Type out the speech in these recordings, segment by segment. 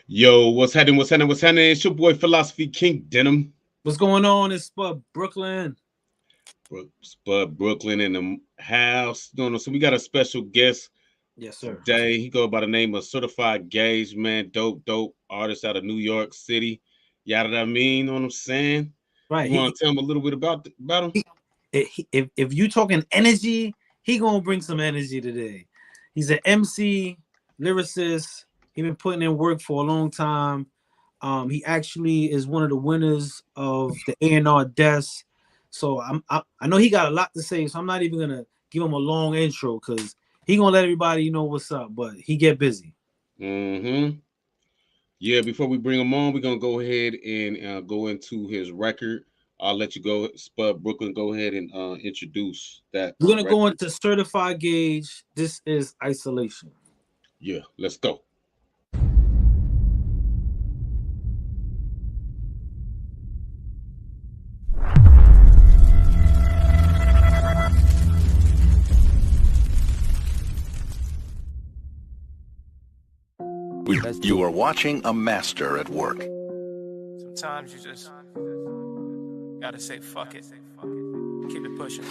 Yo, what's happening? What's happening? What's happening? It's your boy Philosophy King Denim. What's going on? It's Brooklyn. Spud Brooklyn in the house. No, so we got a special guest Yes, sir. today. He go by the name of Certified Gage, man. Dope artist out of New York City. Yada what I mean, know what I'm saying? Right. You want to tell him a little bit about him? If you talking energy, he gonna bring some energy today. He's an MC, lyricist. He been putting in work for a long time. He actually is one of the winners of the A&R Desk. So I know he got a lot to say. So I'm not even gonna give him a long intro because he gonna let everybody know what's up. But he get busy. Yeah. Before we bring him on, we're gonna go ahead and go into his record. I'll let you go, Spud Brooklyn. Go ahead and introduce that. We're gonna go into Certified Gage. This is Isolation. Yeah, let's go. You are watching a master at work. Sometimes you just gotta say fuck it. Keep it pushing.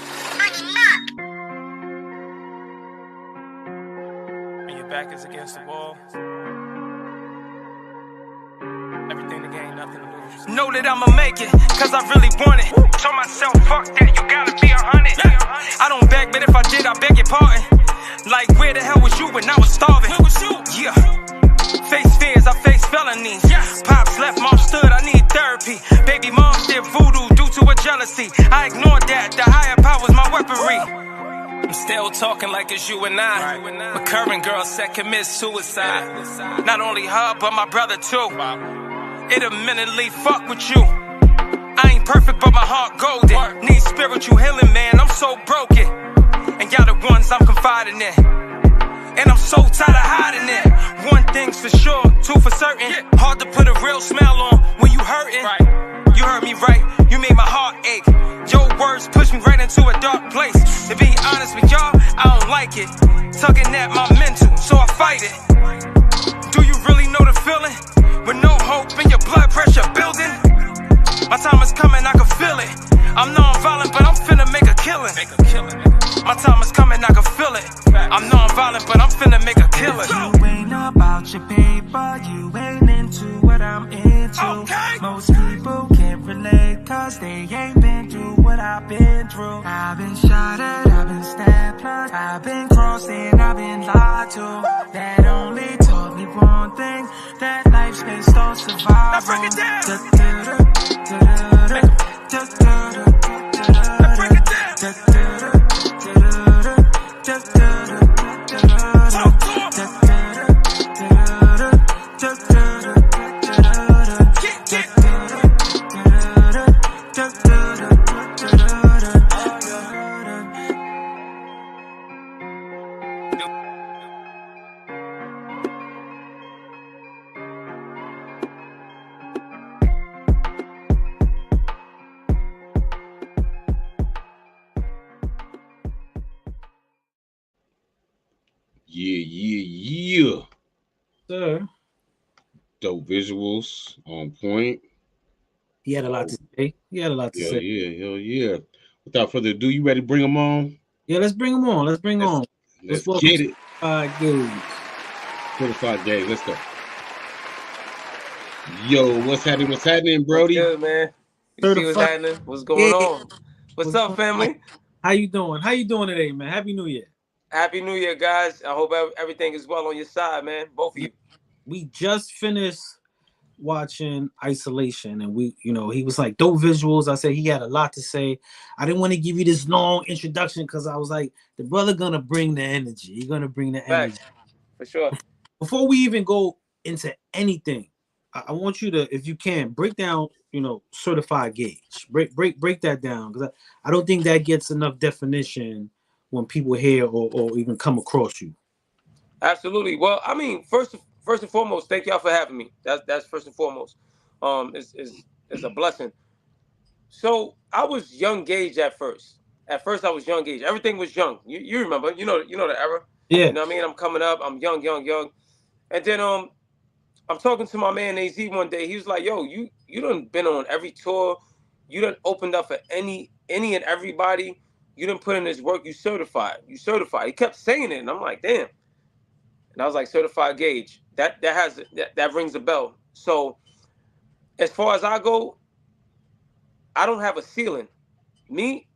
And your back is against the wall. Everything to gain, nothing to lose. Know that I'ma make it, cause I really want it. Told myself, fuck that, you gotta be 100. I don't beg, but if I did, I beg your pardon. Like, where the hell was you when I was starving? Yeah. Face fears, I face felonies. Pops left, mom stood, I need therapy. Baby mom did voodoo due to her jealousy. I ignored that, the higher power's my weaponry. I'm still talking like it's you and I. My current girl said commit suicide. Not only her, but my brother too. It'll mentally fuck with you. I ain't perfect, but my heart golden. Need spiritual healing, man, I'm so broken. And y'all the ones I'm confiding in. And I'm so tired of hiding it. One thing's for sure, two for certain. Hard to put a real smile on when you hurting. You heard me right, you made my heart ache. Your words push me right into a dark place. To be honest with y'all, I don't like it. Tugging at my mental, so I fight it. Do you really know the feeling? With no hope and your blood pressure building? My time is coming, I can feel it. I'm non-violent, but I'm finna make a killing. My time is coming, I can feel it. I'm non-violent, but I'm finna make a killing. You ain't about your paper, you ain't into what I'm into. Okay. Most people can't relate, cause they ain't been through what I've been through. I've been shot at, I've been stabbed, plus I've been crossed and I've been lied to. That only taught me one thing, that life's based on survival. Now break it down. Now break it down. Yeah. Sir. Dope visuals on point. He had a lot to say. Yeah. Without further ado, you ready to bring him on? Yeah, let's bring him on. Let's get it. Certified Gage, let's go. Yo, what's happening, Brody? What's good, man? You see what's happening? What's going on? What's up, family? How you doing? How you doing today, man? Happy New Year. Happy New Year, guys. I hope everything is well on your side, man. Both of you. We just finished watching Isolation, and he was like, dope visuals. I said he had a lot to say. I didn't want to give you this long introduction because I was like, the brother gonna bring the energy. He's gonna bring the energy. For sure. Before we even go into anything, I want you to, if you can, break down, Certified Gage. Break that down, because I don't think that gets enough definition when people hear or even come across you. Absolutely. Well, I mean, first and foremost, thank y'all for having me. That's first and foremost. It's a blessing. So I was young Gage at first. At first I was young Gage. Everything was young. You remember? You know the era. Yeah. You know what I mean? I'm coming up. I'm young. And then I'm talking to my man AZ one day. He was like, "Yo, you done been on every tour. You done opened up for any and everybody. You done put in this work. You certified. You certified." He kept saying it, and I'm like, "Damn." And I was like, "Certified Gage." That rings a bell. So as far as I go, I don't have a ceiling. Me,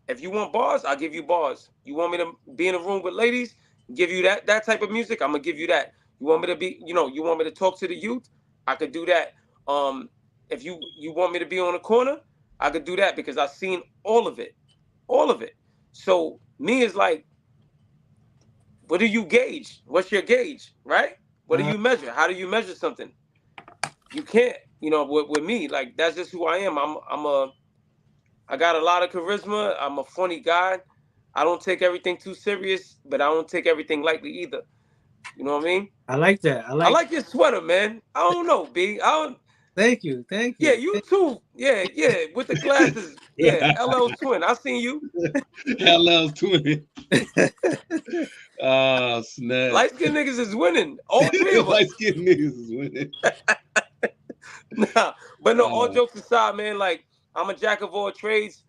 if you want bars, I'll give you bars. You want me to be in a room with ladies, give you that type of music, I'm gonna give you that. You want me to be, you want me to talk to the youth, I could do that. If you want me to be on a corner, I could do that because I've seen all of it, all of it. So me is like, what do you gauge? What's your gauge, right? What do Uh, you measure? How do you measure something? You can't, with me, like that's just who I am. I got a lot of charisma. I'm a funny guy. I don't take everything too serious, but I don't take everything lightly either. You know what I mean? I like that. I I like. like your sweater, man. I don't know, B. I don't. Thank you. Thank Yeah, you. you too. Yeah, yeah. With the glasses. Yeah, LL's twin. I seen you. Hello, twin. Ah, snap. Light skinned niggas is winning. All three of Light us. skinned niggas is winning. Nah, but no. All Uh, jokes aside, man. Like I'm a jack of all trades.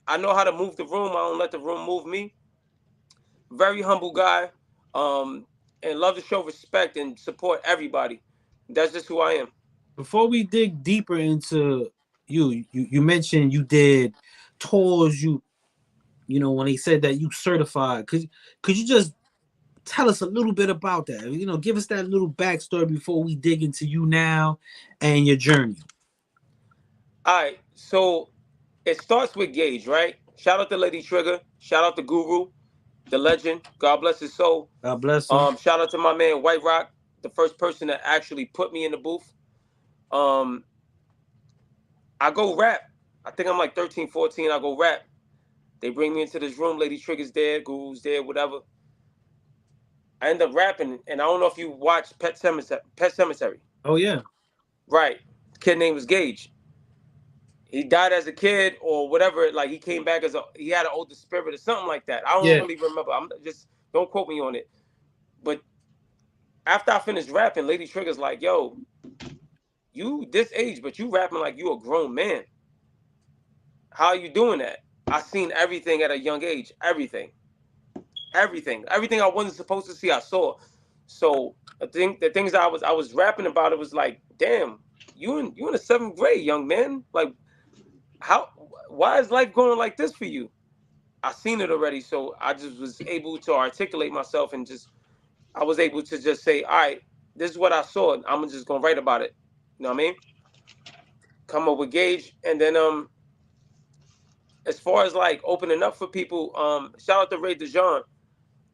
I know how to move the room. I don't let the room move me. Very humble guy. Um, and love to show respect and support everybody. That's just who I am. Before we dig deeper into you mentioned you did tours. When they said that you certified, could you just tell us a little bit about that? Give us that little backstory before we dig into you now and your journey. All right, so it starts with Gage, right? Shout out to Lady Trigger. Shout out to Guru, the legend. God bless his soul. God bless him. Shout out to my man White Rock, the first person that actually put me in the booth. Um, I go rap. I think I'm like 13, 14. I go rap. They bring me into this room. Lady Trigger's there, Guru's there, whatever. I end up rapping, and I don't know if you watched Pet Cemetery. Pet Cemetery. Oh yeah. Right. Kid name was Gage. He died as a kid or whatever. Like he came back he had an older spirit or something like that. I don't Yeah. really remember. I'm just don't quote me on it. But after I finished rapping, Lady Trigger's like, "Yo, you this age, but you rapping like you a grown man. How are you doing that?" I seen everything at a young age. Everything I wasn't supposed to see, I saw. So I think the things I was rapping about, it was like, damn, you in the seventh grade, young man. Like, how? Why is life going like this for you? I seen it already, so I just was able to articulate myself and just I was able to just say, all right, this is what I saw. I'm just gonna write about it. You know what I mean? Come up with Gage, and then as far as like opening up for people, shout out to Ray DeJean.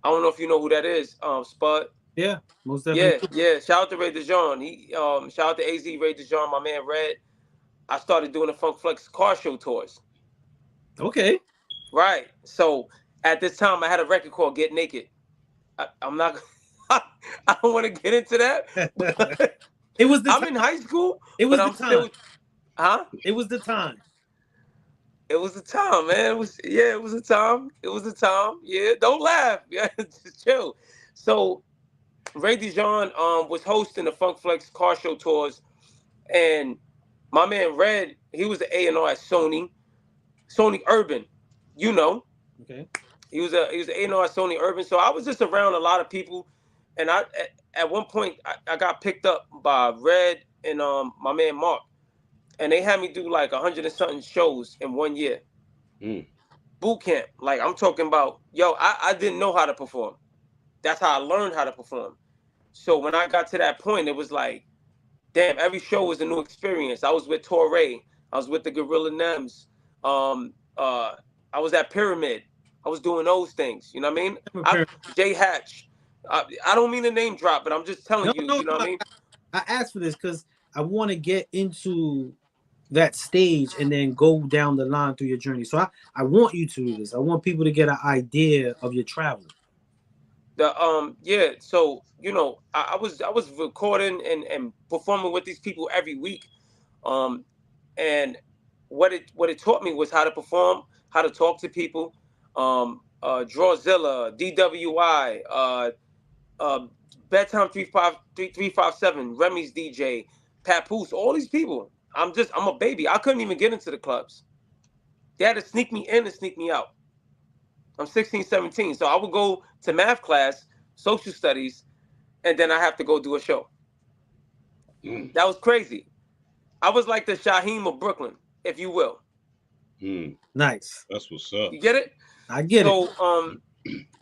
I don't know if you know who that is, Spud. Yeah. Most Yeah, definitely. yeah. Shout out to Ray DeJean. Shout out to AZ Ray DeJean, my man Red. I started doing the Funk Flex car show tours. Okay. Right. So at this time, I had a record called Get Naked. I'm not. I don't want to get into that. But It was the I'm time. in high school, It but was the I'm time. still. Huh? It was the time. It was the time, man. It was a time. It was a time. Yeah, don't laugh. Yeah, just chill. So Ray Dijon was hosting the Funk Flex car show tours, and my man Red, he was the A&R at Sony Urban, you know. Okay. He was an A&R at Sony Urban. So I was just around a lot of people, and at one point I got picked up by Red and my man Mark, and they had me do like 100 and something shows in 1 year. mm. Boot camp. Like I'm talking about, yo, I didn't know how to perform. That's how I learned how to perform. So when I got to that point, it was like, damn, every show was a new experience. I was with Torre. I was with the Gorilla Nems. Um, I was at Pyramid. I was doing those things. You know what I mean? Jay Hatch. I don't mean to name drop, but I'm just telling No, you. no, You know what I no. mean? I asked for this because I want to get into that stage and then go down the line through your journey. So I want you to do this. I want people to get an idea of your travel. Yeah. So I was recording and performing with these people every week. Um, and what it taught me was how to perform, how to talk to people. Drawzilla, DWI, Bedtime 357, Remy's DJ, Papoose, all these people. I'm a baby. I couldn't even get into the clubs. They had to sneak me in and sneak me out. I'm 16, 17. So I would go to math class, social studies, and then I have to go do a show. Mm. That was crazy. I was like the Shaheem of Brooklyn, if you will. Mm. Nice. That's what's up. You get it? I get it. So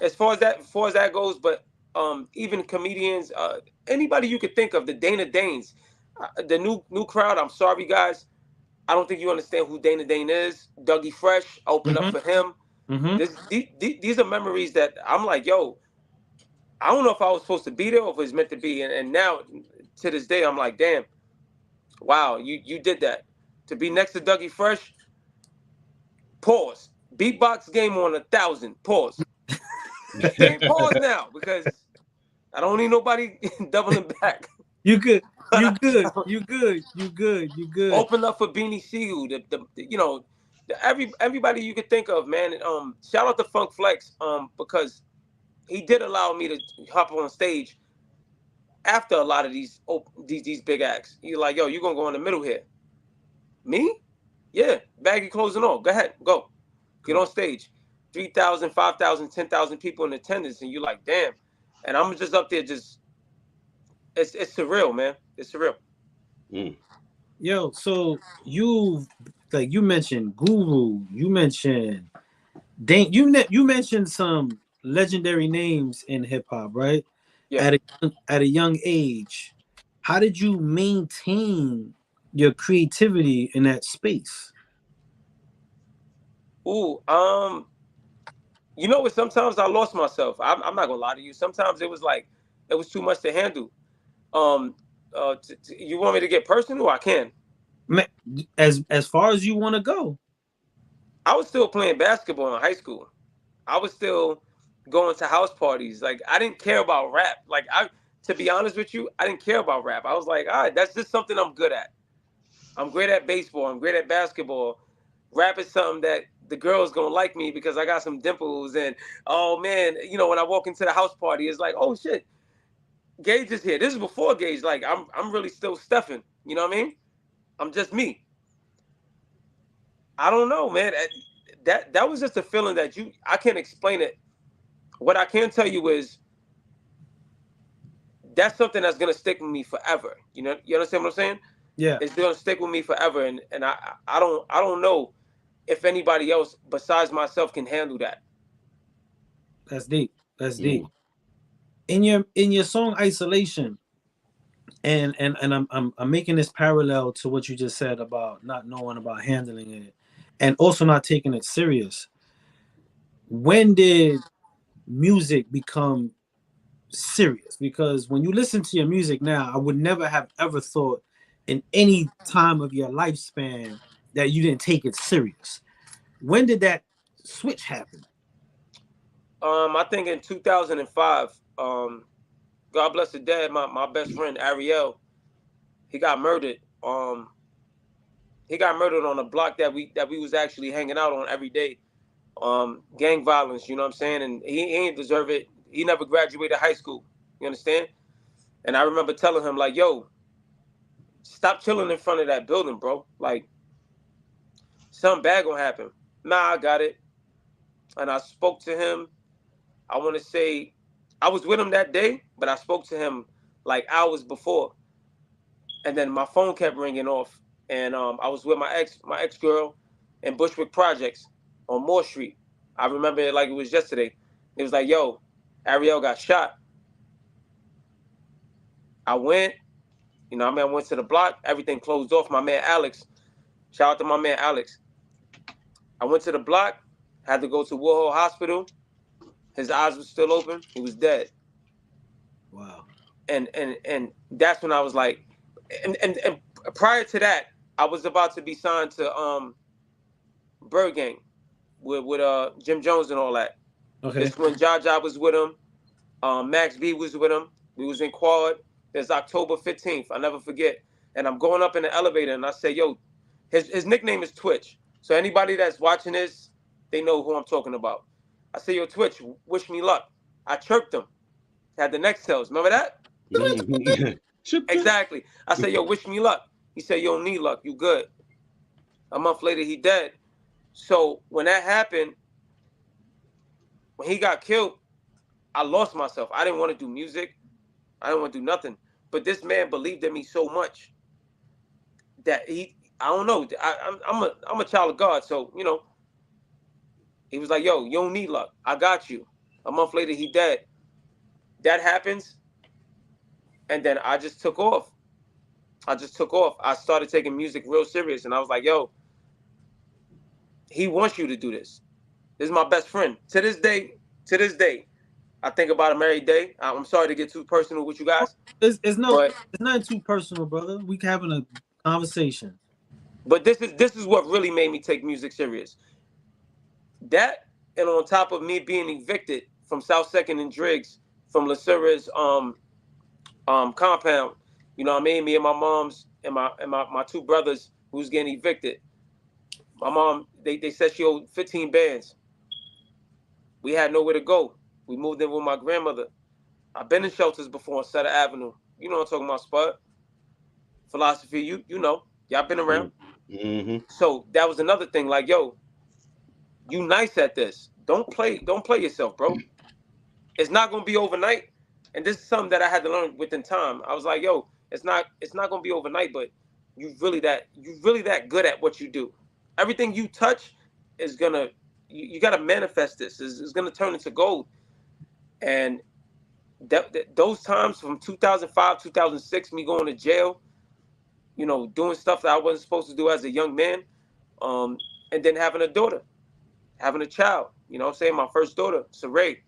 as far as that goes, but even comedians, anybody you could think of, the Dana Danes, the new crowd. I'm sorry, guys. I don't think you understand who Dana Dane is. Dougie Fresh, I opened up Mm-hmm. for him. Mm-hmm. These are memories that I'm like, yo, I don't know if I was supposed to be there or if it was meant to be. And now, to this day, I'm like, damn, wow, you did that. To be next to Dougie Fresh, pause. Beatbox game on 1,000, pause. Pause now, because I don't need nobody doubling back. You good. You good. You good. You good. You good. Open up for Beanie Siegel, everybody you could think of, man. Shout out to Funk Flex, because he did allow me to hop on stage after a lot of these big acts. You're like, yo, you gonna go in the middle here? Me? Yeah, baggy clothes and all. Go ahead, go. Get on stage. 3,000, 5,000, 10,000 people in attendance, and you're like, damn. And I'm just up there, just it's surreal, man. It's surreal. Mm. Yo, so you mentioned Guru, you mentioned you mentioned some legendary names in hip hop, right? Yeah. At a young age. How did you maintain your creativity in that space? Ooh, you know what? Sometimes I lost myself. I'm not gonna lie to you. Sometimes it was like it was too much to handle. Um, you want me to get personal? I can. Ma- as far as you want to go. I was still playing basketball in high school. I was still going to house parties. Like I didn't care about rap. To be honest with you, I didn't care about rap. I was like, all right, that's just something I'm good at. I'm great at baseball. I'm great at basketball. Rap is something that the girls gonna like me because I got some dimples. And oh man, when I walk into the house party, it's like, oh shit, Gage is here. This is before Gage. Like I'm really still stuffing. You know what I mean? I'm just me. I don't know, man. That was just a feeling that I can't explain it. What I can tell you is that's something that's gonna stick with me forever. You understand what I'm saying? Yeah, It's gonna stick with me forever, and I don't know if anybody else besides myself can handle that. that's deep. That's deep. Mm. In your song Isolation, and I'm making this parallel to what you just said about not knowing about handling it and also not taking it serious. When did music become serious? Because when you listen to your music now, I would never have ever thought in any time of your lifespan that you didn't take it serious. When did that switch happen? I think in 2005, God bless the dead, my best friend Ariel, he got murdered. He got murdered on a block that we was actually hanging out on every day. Gang violence, you know what I'm saying? And he ain't deserve it. He never graduated high school. You understand? And I remember telling him like, "Yo, stop chilling in front of that building, bro. Like, something bad gonna happen." Nah, I got it. And I spoke to him. I want to say I was with him that day, but I spoke to him like hours before. And then my phone kept ringing off, and I was with my ex girl in Bushwick Projects on Moore Street. I remember it like it was yesterday. It was like, "Yo, Ariel got shot." I went, I went to the block. Everything closed off. My man Alex, shout out to my man Alex. I went to the block, had to go to Woodhull Hospital. His eyes were still open. He was dead. Wow. And that's when I was like, and prior to that, I was about to be signed to Bird Gang with Jim Jones and all that. Okay. This when Jaja was with him. Max B was with him. We was in quad. It's October 15th. I never forget. And I'm going up in the elevator and I say, yo, his nickname is Twitch. So anybody that's watching this, they know who I'm talking about. I say, yo, Twitch, wish me luck. I chirped him. Had the next tails. Remember that? Mhm. Exactly. I said, yo, wish me luck. He said, you don't need luck. You good. A month later, he dead. So when that happened, when he got killed, I lost myself. I didn't want to do music. I didn't want to do nothing. But this man believed in me so much that I don't know. I'm a child of God. So, you know, he was like, yo, you don't need luck. I got you. A month later, he dead. That happens. And then I just took off. I started taking music real serious. And I was like, yo, he wants you to do this. This is my best friend. To this day, I think about him every day. I'm sorry to get too personal with you guys, It's but nothing too personal, brother. We having a conversation. this is what really made me take music serious. That, and on top of me being evicted from South Second and Driggs from Lacera's compound, you know what I mean? Me and my moms and my two brothers who was getting evicted. My mom, they said she owed 15 bands. We had nowhere to go. We moved in with my grandmother. I've been in shelters before on Sutter Avenue. You know what I'm talking about, Spud. Philosophy, you know. Y'all been around. Mm-hmm. So that was another thing. Like, yo, you nice at this. Don't play yourself, bro. It's not gonna be overnight. And this is something that I had to learn within time. I was like, yo, it's not gonna be overnight, but you really that good at what you do. Everything you touch is gonna you gotta manifest this. It's gonna turn into gold. And those times from 2005, 2006, me going to jail, you know, doing stuff that I wasn't supposed to do as a young man, and then having a daughter, having a child, you know what I'm saying? My first daughter, Saray.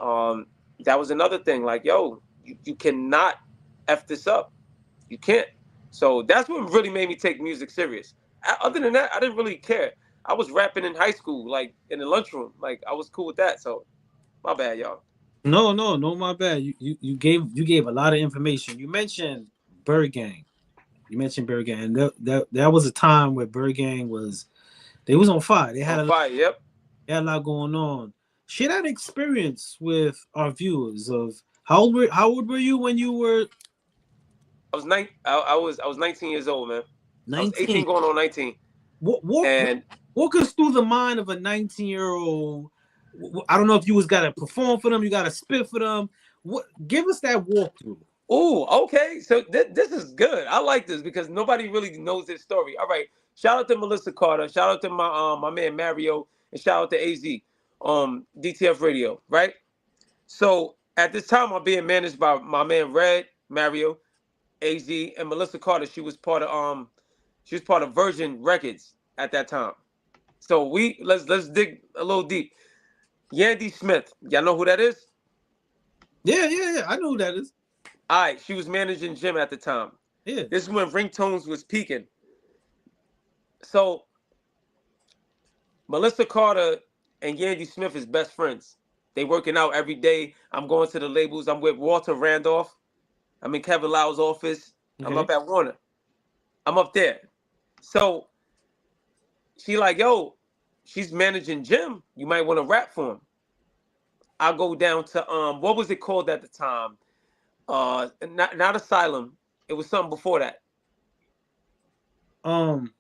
Um, that was another thing. Like, yo, you cannot F this up. You can't. So that's what really made me take music serious. Other than that, I didn't really care. I was rapping in high school, like in the lunchroom. Like, I was cool with that. So, my bad, y'all. No, my bad. You gave a lot of information. You mentioned Bird Gang. You mentioned Bird Gang. And that was a time where Bird Gang they was on fire. On fire, yep. They had a lot going on. Share that experience with our viewers of how old were you when you were I was 19 years old, man. I was 18 19? going on 19. Walk, And walk us through the mind of a 19-year-old. I don't know if you was gotta perform for them, you gotta spit for them. What? Give us that walkthrough. oh, okay. So this is good. I like this because nobody really knows this story. All right. Shout out to Melissa Carter. Shout out to my man Mario, and shout out to AZ, DTF Radio. Right. So at this time, I'm being managed by my man Red, Mario, AZ, and Melissa Carter. She was part of Virgin Records at that time. So let's dig a little deep. Yandy Smith, y'all know who that is? Yeah. I know who that is. All right, she was managing Jim at the time. Yeah. This is when ringtones was peaking. So Melissa Carter and Yandy Smith is best friends. They working out every day. I'm going to the labels. I'm with Walter Randolph. I'm in Kevin Lau's office. I'm Okay. up at Warner. I'm up there. So she like, yo, she's managing Jim. You might want to rap for him. I go down to what was it called at the time? Not Asylum. It was something before that. Um.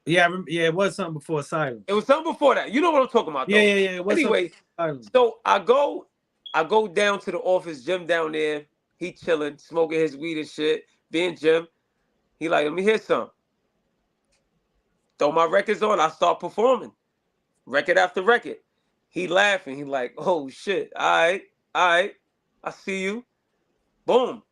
Yeah. Yeah. It was something before Asylum. It was something before that. You know what I'm talking about, though. Yeah. It was Anyway, Asylum. so I go down to the office. Jim down there. He chilling, smoking his weed and shit. Being Jim, he like, let me hear some. Throw my records on. I start performing, record after record. He laughing. He like, oh shit. All right. I see you. Boom.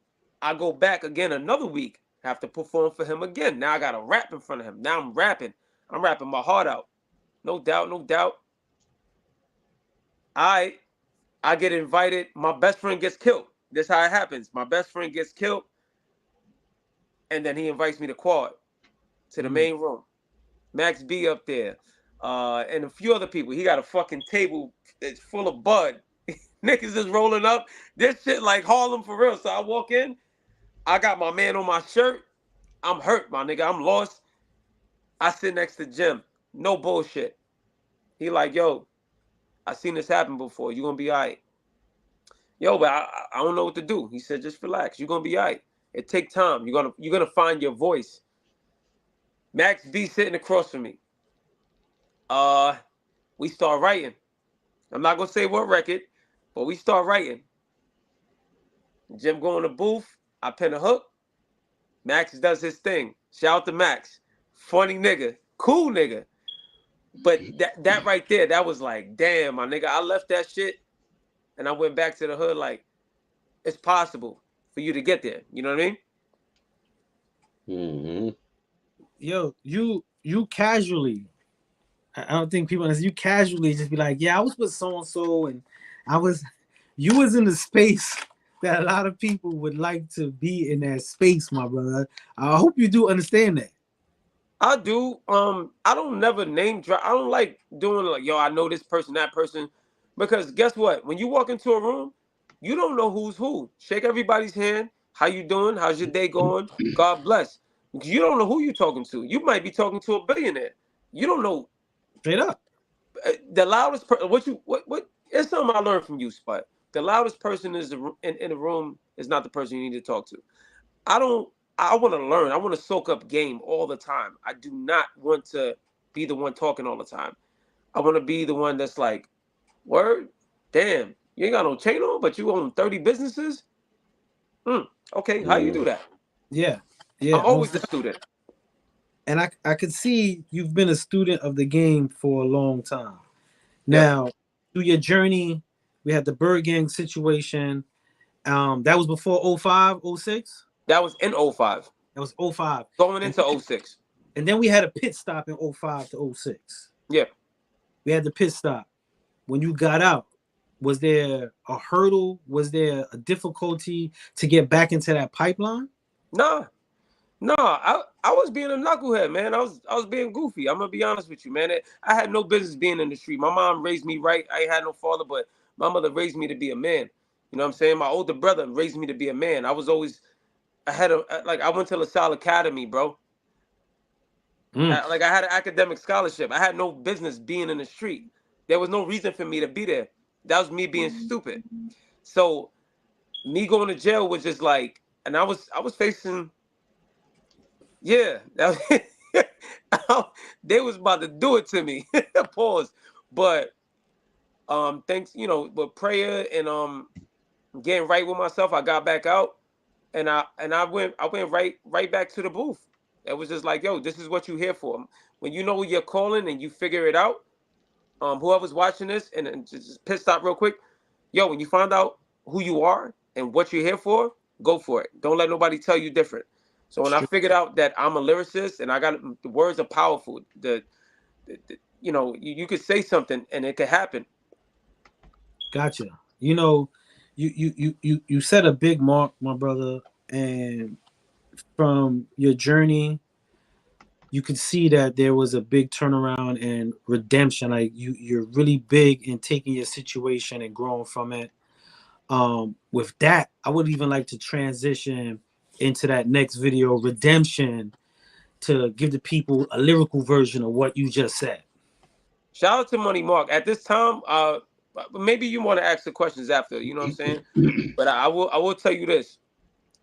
I go back again another week. Have to perform for him again. Now I got to rap in front of him. Now I'm rapping. I'm rapping my heart out. No doubt, no doubt. I get invited. My best friend gets killed. This how it happens. My best friend gets killed, and then he invites me to Quad, to the main room. Max B up there, and a few other people. He got a fucking table that's full of bud. Niggas is rolling up. This shit like Harlem for real. So I walk in. I got my man on my shirt. I'm hurt, my nigga. I'm lost. I sit next to Jim. No bullshit. He like, yo, I seen this happen before. You gonna be all right. yo, but I don't know what to do. He said, just relax. You're gonna be all right. It take time. You're gonna find your voice. Max B sitting across from me. We start writing. I'm not gonna say what record, but we start writing. Jim go in the booth. I pen a hook. Max does his thing. Shout out to Max. Funny nigga. Cool nigga. But that right there, that was like, damn, my nigga. I left that shit and I went back to the hood like, it's possible for you to get there. You know what I mean? Yo, you casually, I don't think people understand, you casually just be like, yeah, I was with so-and-so and you was in the space that a lot of people would like to be in that space, my brother. I hope you do understand that. I do. I don't never name drop. I don't like doing like, yo, I know this person, that person. Because guess what? When you walk into a room, you don't know who's who. Shake everybody's hand. How you doing? How's your day going? God bless. You don't know who you're talking to. You might be talking to a billionaire. You don't know. Straight up. The loudest person. What? It's something I learned from you, Spud. The loudest person is in the room is not the person you need to talk to. I want to learn. I want to soak up game all the time. I do not want to be the one talking all the time. I want to be the one that's like, word, damn, you ain't got no chain on, but you own 30 businesses? Okay, how you do that? Yeah. I'm always a student. And I could see you've been a student of the game for a long time. Now, through your journey, we had the Bird Gang situation. That was before 05, 06? That was in 05. That was 05. Going into 06. And then we had a pit stop in 05 to 06. Yeah. We had the pit stop. When you got out, was there a hurdle? Was there a difficulty to get back into that pipeline? Nah. I was being a knucklehead, man. I was being goofy. I'm gonna be honest with you, man. I had no business being in the street. My mom raised me right. I ain't had no father, but my mother raised me to be a man. You know what I'm saying? My older brother raised me to be a man. I went to LaSalle Academy, bro. I had an academic scholarship. I had no business being in the street. There was no reason for me to be there. That was me being stupid. So me going to jail was just like, and I was facing, they was about to do it to me. Pause. But thanks, with prayer and getting right with myself, I got back out. And I went right back to the booth. It was just like, yo, this is what you're here for. When you know you're calling and you figure it out, whoever's watching this, and just pit stop real quick, yo, when you find out who you are and what you're here for, go for it. Don't let nobody tell you different. So when I figured out that I'm a lyricist and I got the words are powerful, you could say something and it could happen. Gotcha. You set a big mark, my brother, and from your journey, you could see that there was a big turnaround and redemption. Like you're really big in taking your situation and growing from it. With that, I would even like to transition into that next video, redemption, to give the people a lyrical version of what you just said. Shout out to Money Mark. At this time, maybe you want to ask the questions after, you know what I'm saying? But I will tell you this.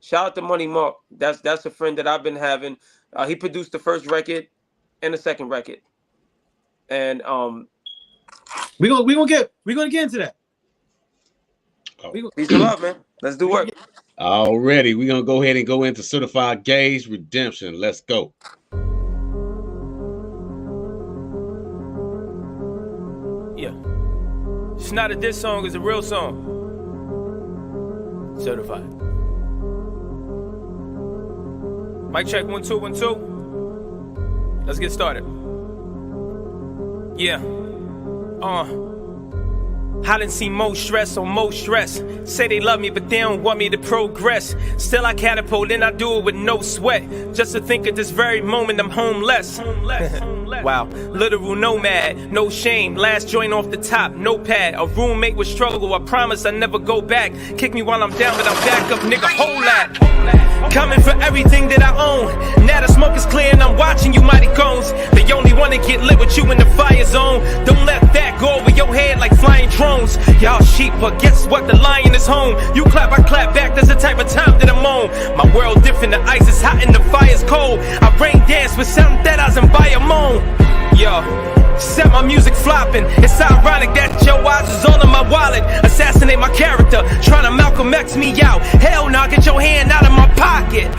Shout out to Money Mark. That's a friend that I've been having. He produced the first record and the second record. And we're gonna get into that. Peace and love, man. Let's do work. Already, we're gonna go ahead and go into Certified Gage Redemption. Let's go. Yeah. It's not a diss song, it's a real song. Certified. Mic check 1 2 1 2. Let's get started. Yeah. I done seen more stress on more stress. Say they love me, but they don't want me to progress. Still I catapult, and I do it with no sweat. Just to think at this very moment I'm homeless. Wow, literal nomad, no shame. Last joint off the top, no pad. A roommate with struggle, I promise I never go back. Kick me while I'm down, but I'm back up, nigga, hold that. Coming for everything that I own. Now the smoke is clear and I'm watching you mighty goons. They only wanna get lit with you in the fire zone. Don't let that go over your head like flying drones. bones. Y'all sheep, but guess what? The lion is home. You clap, I clap back. That's the type of time that I'm on. My world different. The ice is hot and the fire's cold. I rain dance with something that I and buy a moan. Yo, set my music flopping. It's ironic that your eyes is all in my wallet. Assassinate my character, trying to Malcolm X me out. Hell nah, get your hand out of my pocket.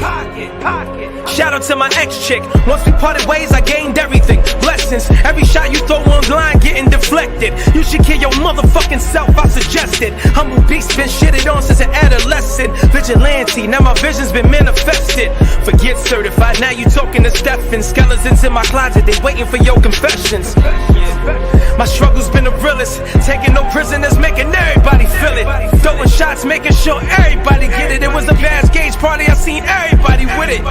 Shout out to my ex-chick. Once we parted ways, I gained everything. Blessings, every shot you throw online getting deflected. You should kill your motherfucking self, I suggested. Humble beast been shitted on since an adolescent. Vigilante, now my vision's been manifested. Forget certified, now you talking to Stephen. Skeletons in my closet, they waiting for your confessions. My struggle's been the realest. Taking no prisoners, making everybody feel it. Throwing shots, making sure everybody get it. It was a vast gauge party, I seen everybody with it.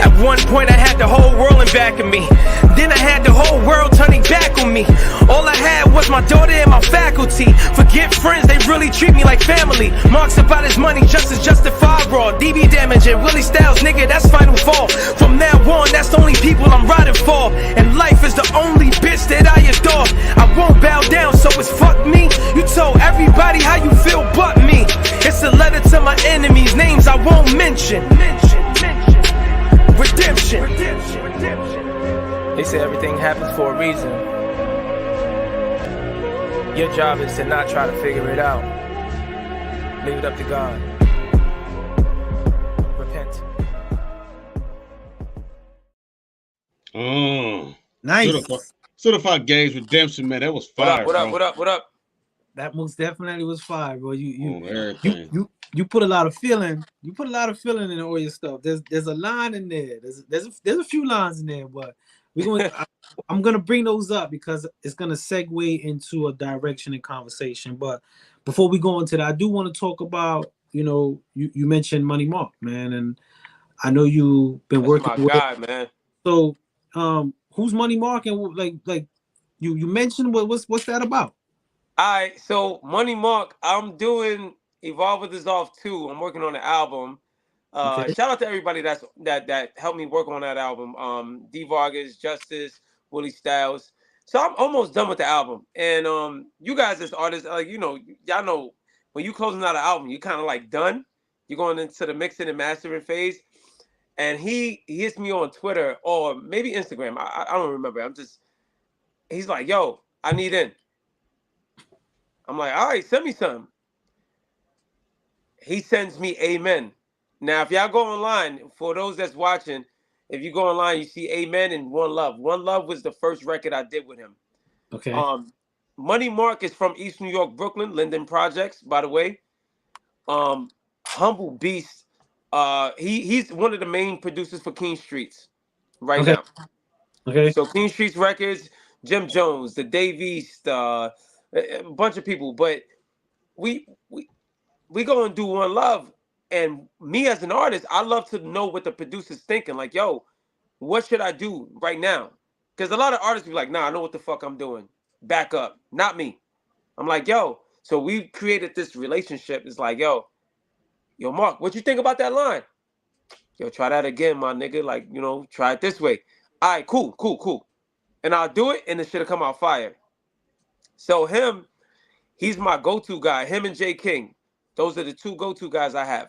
At one point I had the whole world in back of me. Then I had the whole world turning back on me. All I had was my daughter and my faculty. Forget friends, they really treat me like family. Marks about his money, just as justified raw. DB damage and Willie Styles, nigga, that's final fall. From now on, that's the only people I'm riding for. And life is the only bitch that I adore. I won't bow down, so it's fuck me. You told everybody how you feel but me. It's a letter to my enemies, names I won't mention. Redemption. They say everything happens for a reason. Your job is to not try to figure it out. Leave it up to God. Repent. Nice. Certified Gage Redemption, man. That was fire. What up? That most definitely was fire, bro. Everything. You put a lot of feeling. You put a lot of feeling in all your stuff. There's a line in there. There's a few lines in there, but I'm gonna bring those up because it's gonna segue into a direction in conversation. But before we go into that, I do want to talk about, you mentioned Money Mark, man, and I know you've been working with guy, man. So who's Money Mark, and like you mentioned what's that about? All right, so Money Mark, I'm doing Evolve with Dissolve 2. I'm working on the album. Okay. Shout out to everybody that helped me work on that album. D Vargas, Justice, Willie Styles. So I'm almost done with the album. And you guys as artists, y'all know when you closing out an album, you kind of like done. You're going into the mixing and mastering phase. And he hits me on Twitter or maybe Instagram. I don't remember. He's like, yo, I need in. I'm like, all right, send me some. He sends me Amen. Now, if y'all go online, for those that's watching, if you go online, you see Amen and One Love. One Love was the first record I did with him. Okay. Money Mark is from East New York, Brooklyn, Linden Projects, by the way. Humble Beast. He's one of the main producers for King Streets right now. Okay. So King Streets Records, Jim Jones, the Dave East, a bunch of people. But we go and do One Love. And me as an artist, I love to know what the producer's thinking. Like, yo, what should I do right now? Because a lot of artists be like, nah, I know what the fuck I'm doing. Back up. Not me. I'm like, yo. So we created this relationship. It's like, yo, Mark, what you think about that line? Yo, try that again, my nigga. Like, try it this way. All right, cool. And I'll do it, and it should have come out fire. So he's my go-to guy. Him and Jay King. Those are the two go-to guys I have.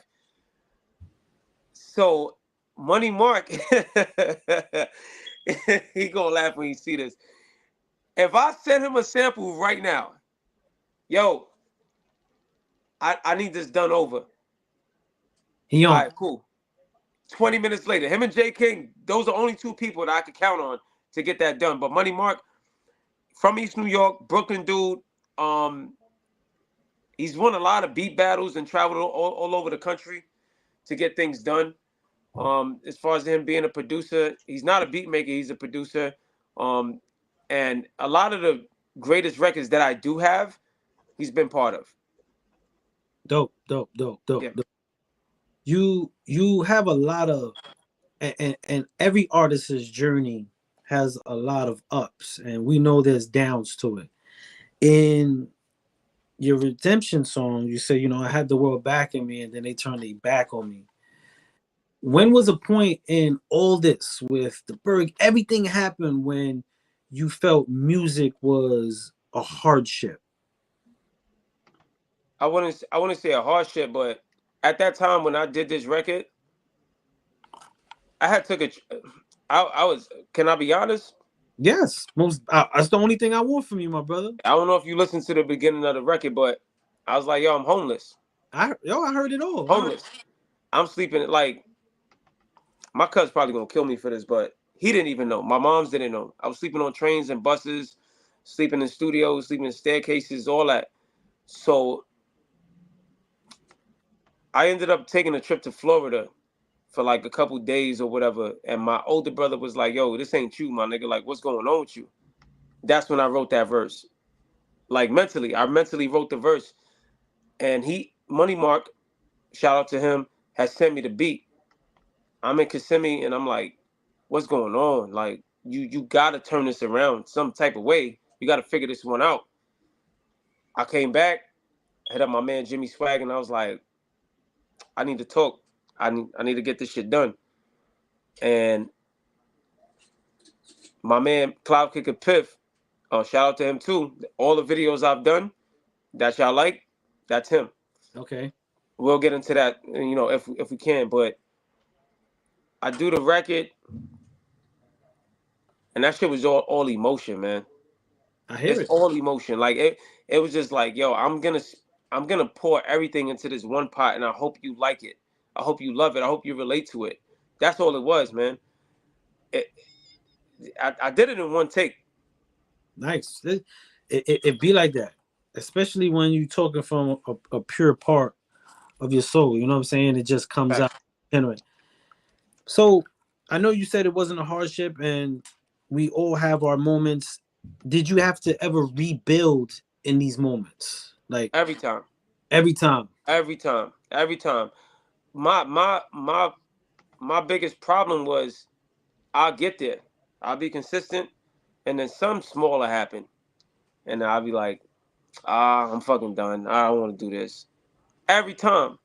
So Money Mark, he gonna laugh when you see this. If I send him a sample right now, yo, I need this done over. All right, cool. 20 minutes later, him and Jay King, those are only two people that I could count on to get that done. But Money Mark, from East New York, Brooklyn dude, he's won a lot of beat battles and traveled all over the country to get things done. As far as him being a producer, he's not a beat maker, he's a producer. And a lot of the greatest records that I do have, he's been part of. Dope. Yeah. You have a lot of, and every artist's journey has a lot of ups, and we know there's downs to it. In your Redemption song, you say, I had the world backing me, and then they turned their back on me. When was a point in all this with the Berg, everything happened when you felt music was a hardship? I wouldn't say a hardship, but at that time when I did this record, I had took a. I was. Can I be honest? Yes, that's the only thing I want from you, my brother. I don't know if you listened to the beginning of the record, but I was like, yo, I'm homeless. I heard it all. Homeless. I'm sleeping like my cousin's probably gonna kill me for this, but he didn't even know. My mom's didn't know. I was sleeping on trains and buses, sleeping in studios, sleeping in staircases, all that. So I ended up taking a trip to Florida for like a couple days or whatever. And my older brother was like, yo, this ain't you, my nigga. Like, what's going on with you? That's when I wrote that verse. Like mentally, I mentally wrote the verse. And Money Mark, shout out to him, has sent me the beat. I'm in Kissimmee and I'm like, what's going on? Like, you gotta turn this around some type of way. You gotta figure this one out. I came back, hit up my man Jimmy Swag, and I was like, I need to talk. I need to get this shit done. And my man Cloud Kicker Piff, shout out to him too. All the videos I've done that y'all like, that's him. Okay. We'll get into that, you know, if we can. But I do the record, and that shit was all emotion, man. I hear It's it. all emotion. Like it was just like, yo, I'm gonna pour everything into this one pot, and I hope you like it. I hope you love it. I hope you relate to it. That's all it was, man. I did it in one take. Nice. It be like that, especially when you talking from a pure part of your soul. You know what I'm saying? It just comes out genuine. So I know you said it wasn't a hardship, and we all have our moments. Did you have to ever rebuild in these moments? Like Every time. every time. Every time. Every time. My biggest problem was I'll get there. I'll be consistent, and then something smaller happen. And I'll be like, I'm fucking done. I don't want to do this. Every time.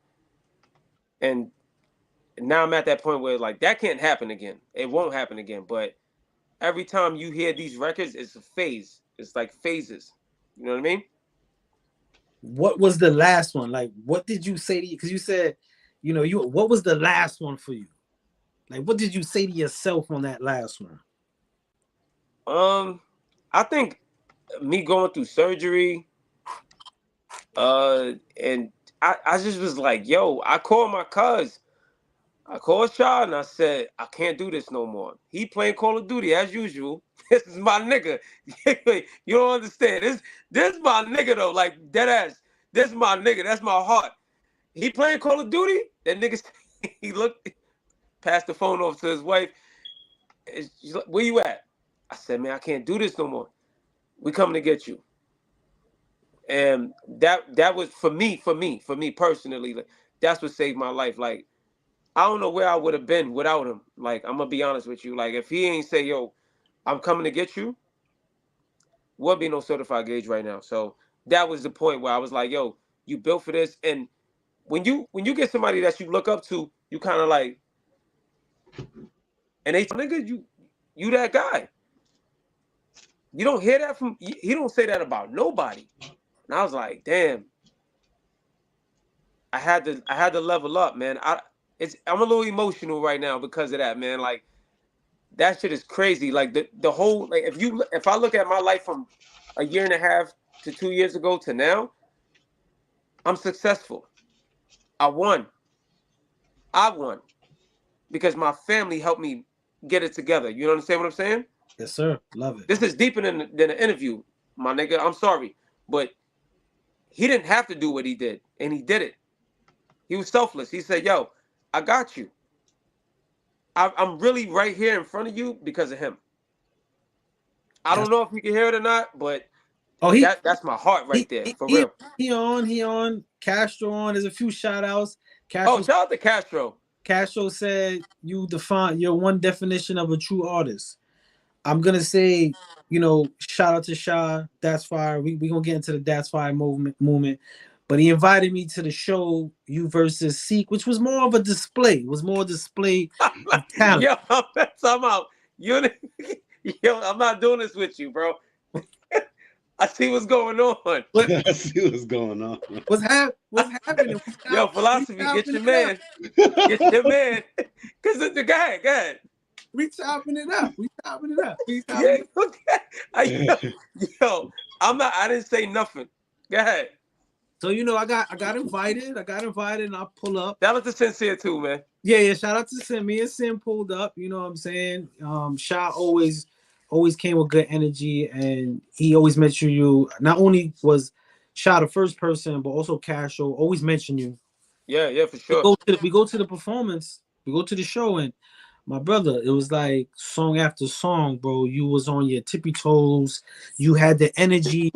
And now I'm at that point where like that can't happen again. It won't happen again. But every time you hear these records, it's a phase. It's like phases. You know what I mean? What was the last one? Like, what did you say to you? Because you said, what was the last one for you? Like, what did you say to yourself on that last one? I think me going through surgery, and I just was like, yo, I called my cuz. I called Shaw and I said, I can't do this no more. He playing Call of Duty as usual. This is my nigga. You don't understand. This my nigga though. Like dead ass. This my nigga. That's my heart. He playing Call of Duty. That nigga, he looked, passed the phone off to his wife. She's like, where you at? I said, man, I can't do this no more. We coming to get you. And that was for me personally. Like, that's what saved my life. Like, I don't know where I would have been without him. Like, I'm gonna be honest with you. Like, if he ain't say, yo, I'm coming to get you, would be no certified gauge right now. So that was the point where I was like, yo, you built for this. And when you get somebody that you look up to, you kind of like, and they nigga, you that guy. You don't hear that from, he don't say that about nobody. And I was like, damn. I had to level up, man. I'm a little emotional right now because of that, man. Like, that shit is crazy. Like the whole, like, if I look at my life from a year and a half to 2 years ago to now, I'm successful. I won because my family helped me get it together. You understand what I'm saying? Yes, sir. Love it. This is deeper than an interview, my nigga. I'm sorry, but he didn't have to do what he did, and he did it. He was selfless. He said, yo, I got you. I'm really right here in front of you because of him. I don't know if you can hear it or not, but that's my heart right there, for real. He on. Castro on. There's a few shout outs. Shout out to Castro. Castro said you're one definition of a true artist. I'm gonna say, shout out to Shaw. That's fire. We gonna get into the That's Fire movement. But he invited me to the show, You versus Seek, which was more of a display. It was more a display of talent. Yo, I'm out. Yo, I'm not doing this with you, bro. I see what's going on. What I see what's going on. what's happening? Yo, philosophy, get your man. Get your man. Cause the guy, go ahead. We chopping it up. We chopping it up. We chopping Yeah, it up. okay. Yo, I didn't say nothing. Go ahead. So you know, I got invited. And I pull up. Shout out to Sincere too, man. Yeah. Shout out to Sim. Me and Sim pulled up. You know what I'm saying? Sha always came with good energy, and he always mentioned you. Not only was Sha the first person, but also Casual always mentioned you. Yeah, for sure. We go to the performance. We go to the show, and my brother, it was like song after song, bro. You was on your tippy toes. You had the energy.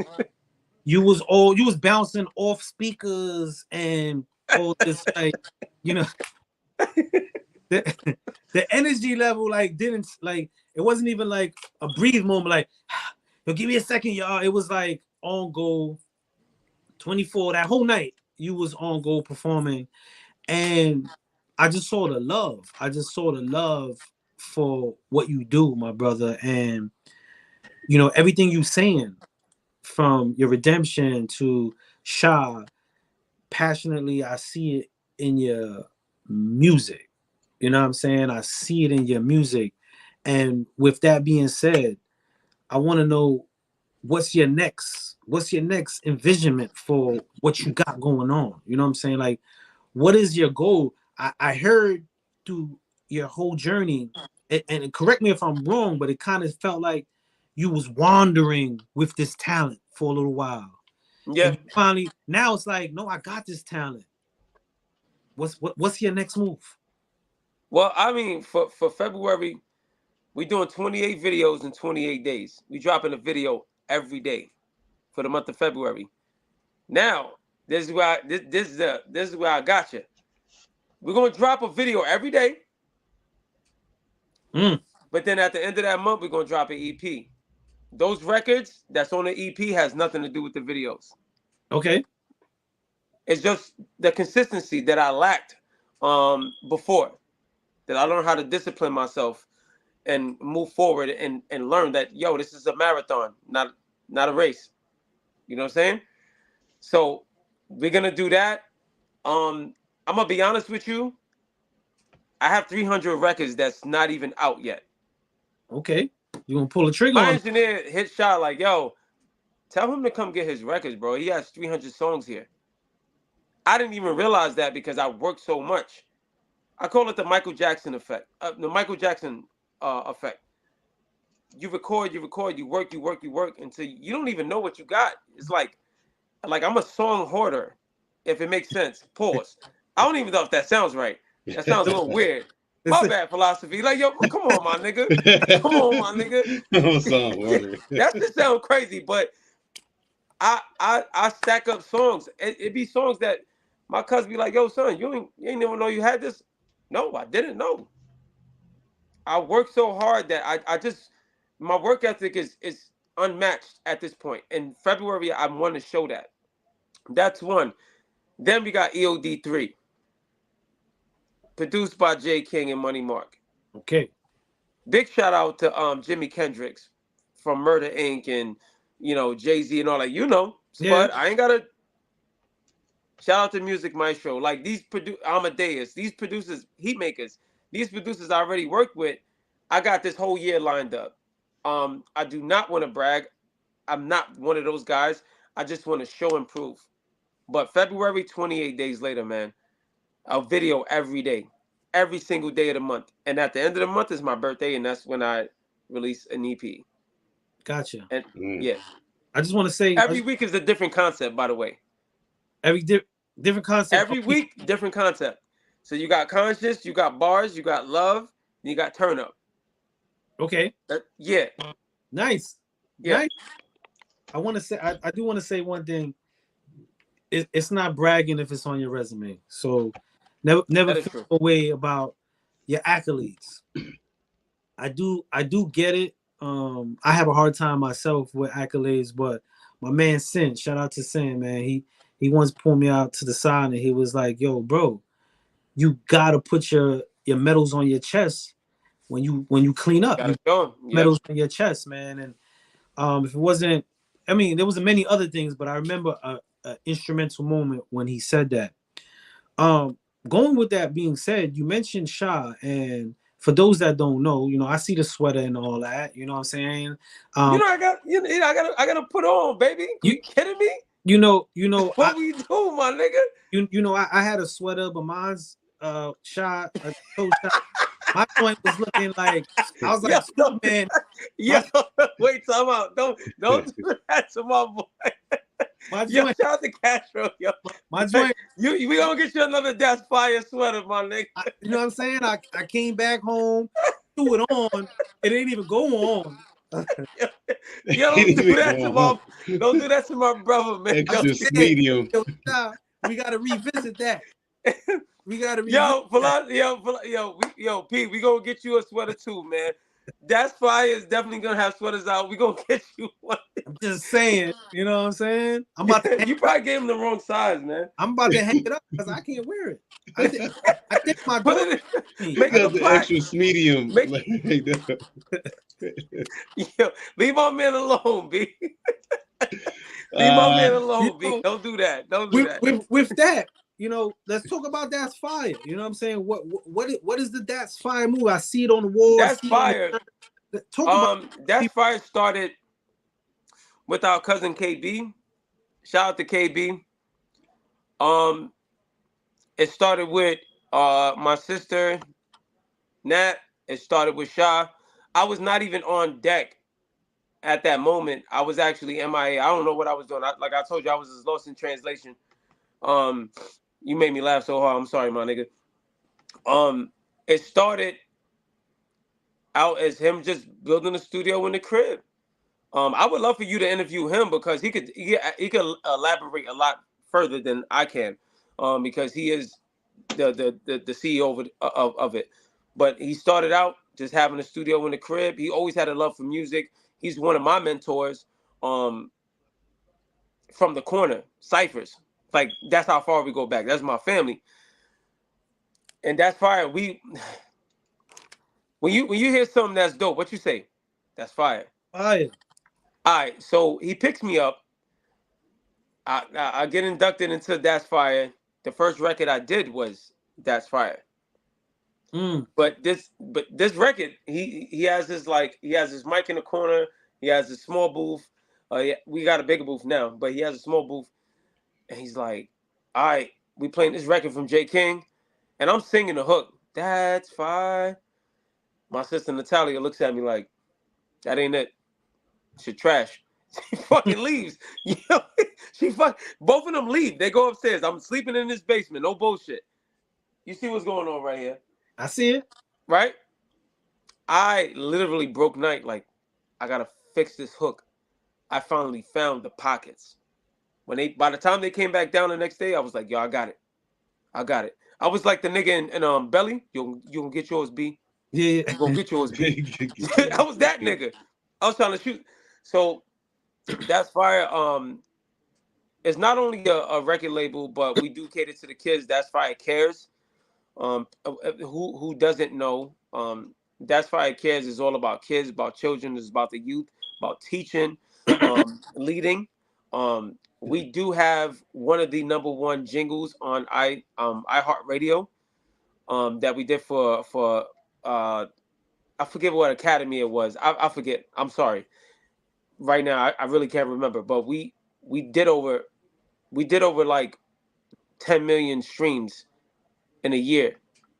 You was bouncing off speakers and all this, like, you know, the energy level, like, didn't, like, it wasn't even like a breathe moment, like, yo, give me a second, y'all. It was like on go 24 that whole night. You was on go performing, and I just saw the love. I just saw the love for what you do, my brother, and you know everything you saying, from your redemption to Sha, passionately, I see it in your music. You know what I'm saying? I see it in your music. And with that being said, I want to know what's your next envisionment for what you got going on. You know what I'm saying? Like, what is your goal? I heard through your whole journey, and correct me if I'm wrong, but it kind of felt like you was wandering with this talent for a little while. Yeah. And you finally, now it's like, no, I got this talent. What's your next move? Well, I mean, for February, we doing 28 videos in 28 days. We dropping a video every day for the month of February. Now, this is where I got you. We're gonna drop a video every day. But then at the end of that month, we're gonna drop an EP. Those records that's on the EP has nothing to do with the videos. Okay. It's just the consistency that I lacked before. That I learned how to discipline myself and move forward and learn that, yo, this is a marathon, not a race. You know what I'm saying? So we're gonna do that. I'm gonna be honest with you. I have 300 records that's not even out yet. Okay. You gonna pull a trigger My on engineer hit Shot like, yo, tell him to come get his records, bro. He has 300 songs here. I didn't even realize that because I worked so much. I call it the Michael Jackson effect. The Michael Jackson effect. You record, you work until you don't even know what you got. It's like I'm a song hoarder, if it makes sense. Pause. I don't even know if that sounds right. That sounds a little weird. My bad, philosophy. Like, yo, come on, my nigga. Come on, my nigga. That just sound crazy, but I stack up songs. It be songs that my cousin be like, yo, son, you ain't even know you had this. No, I didn't know. I worked so hard that I just, my work ethic is unmatched at this point. In February, I want to show that. That's one. Then we got EOD3. Produced by J. King and Money Mark. Okay. Big shout out to Jimi Kendrix from Murder Inc. and, you know, Jay-Z and all that. You know, Spud, yeah. I ain't got to shout out to Music Maestro. Like these Amadeus, these producers, heat makers, these producers I already worked with, I got this whole year lined up. I do not want to brag. I'm not one of those guys. I just want to show and prove. But February, 28 days later, man, a video every day, every single day of the month. And at the end of the month is my birthday, and that's when I release an EP. Gotcha. And yeah. I just want to say every week is a different concept, by the way. Every different concept. Every week, different concept. So you got conscious, you got bars, you got love, you got turn up. Okay. Yeah. Nice. Yeah. Nice. I want to say, I do want to say one thing. It's not bragging if it's on your resume. So never feel away about your accolades. I do get it. I have a hard time myself with accolades, but my man Sin, shout out to Sin, man. He once pulled me out to the side and he was like, yo, bro, you gotta put your medals on your chest when you clean up. You gotta show 'em. Medals on your chest, man. And if it wasn't I mean, there was many other things, but I remember a instrumental moment when he said that. Going with that being said, you mentioned Sha, and for those that don't know, I see the sweater and all that. You know what I'm saying? You Um, know, I gotta put on, baby. you You kidding me? I What we do, my nigga? I had a sweater, but mine's Sha, told Sha, my joint was looking like I was Yo, like Superman. yo, My wait, time out. Don't do that to my boy. my Yo, joint, shout out to Castro, yo. my joint. We gonna get you another That's Fire sweater, my nigga. You know what I'm saying? I came back home, threw it on. It didn't even go on. Yo, don't do that to my brother, man. I Extra said, medium. yo, Sha, we gotta revisit that. We gotta revisit Yo, that. Pete, we gonna get you a sweater too, man. That's Fire is definitely gonna have sweaters out. We gonna get you one. I'm just saying, you know what I'm saying? I'm about to You probably gave him the wrong size, man. hang it up because I can't wear it. I think my Put daughter it in, me. make it a Got the plaque. extra medium. Make- Like that. Yo, leave my man alone, B. Leave my man alone, B. Don't do that. Don't do that. With that, let's talk about That's Fire. You know what I'm saying? What is the That's Fire move? I see it on the wall. That's Fire. Talk about That's Fire started with our cousin KB. Shout out to KB. It started with my sister Nat. It started with Sha. I was not even on deck at that moment. I was actually MIA. I don't know what I was doing. Like I told you, I was just lost in translation. You made me laugh so hard. I'm sorry, my nigga. It started out as him just building a studio in the crib. I would love for you to interview him because he could elaborate a lot further than I can, because he is the CEO of it. But he started out just having a studio in the crib. He always had a love for music. He's one of my mentors from the corner, Cyphers. Like, that's how far we go back. That's my family. And That's Fire. When you hear something that's dope, what you say? That's fire. Fire. All right, so he picks me up. I get inducted into That's Fire. The first record I did was That's Fire. But this record, he has his mic in the corner. He has a small booth. We got a bigger booth now, but he has a small booth. And he's like, "All right, we playing this record from J. King," and I'm singing the hook. That's fire. My sister Natalia looks at me like, "That ain't it. Shit trash." She fucking leaves. Both of them leave. They go upstairs. I'm sleeping in this basement. No bullshit. You see what's going on right here? I see it. Right? I literally broke night. Like, I gotta fix this hook. I finally found the pockets. By the time they came back down the next day, I was like, yo, I got it. I was like the nigga in Belly. You gonna get yours, B? Yeah. You gonna get yours, B? I was that nigga. I was trying to shoot. So That's Fire. It's not only a record label, but we do cater to the kids. That's Fire Cares. Who doesn't know? That's Fire Cares is all about kids, about children. It's about the youth, about teaching, leading. We do have one of the #1 jingles on iHeartRadio that we did for I forget what academy it was. I forget. I'm sorry. Right now, I really can't remember. But we did over like 10 million streams in a year.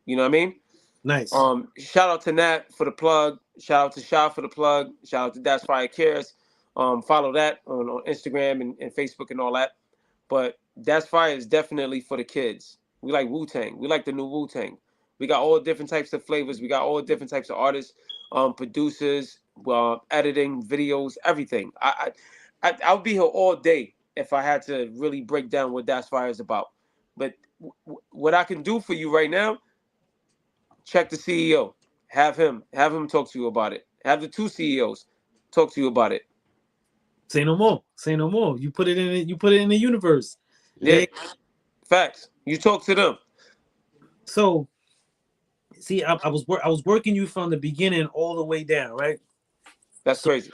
You know what I mean? Nice. Shout out to Nat for the plug. Shout out to Sha for the plug. Shout out to That's Fire Cares. Follow that on Instagram and Facebook and all that. But That's Fire is definitely for the kids. We like Wu-Tang. We like the new Wu-Tang. We got all different types of flavors. We got all different types of artists, producers, editing, videos, everything. I'll be here all day if I had to really break down what That's Fire is about. But what I can do for you right now, check the CEO. Have him talk to you about it. Have the two CEOs talk to you about it. Say no more. Say no more. You put it in it. You put it in the universe. Yeah. Facts. You talk to them. So, see, I was working you from the beginning all the way down, right? That's crazy.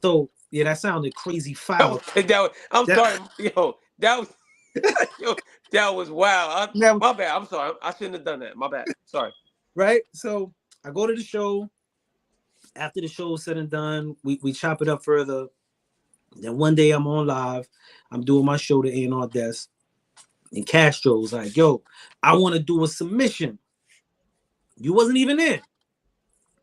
So Yeah, that sounded crazy foul. I'm That- sorry, yo. That was yo, that was wild. That- My bad. I'm sorry. I shouldn't have done that. My bad. Sorry. right? So I go to the show. After the show is said and done, we chop it up further. Then one day I'm on live. I'm doing my show, the A&R Desk. And Castro's like, yo, I want to do a submission. You wasn't even there.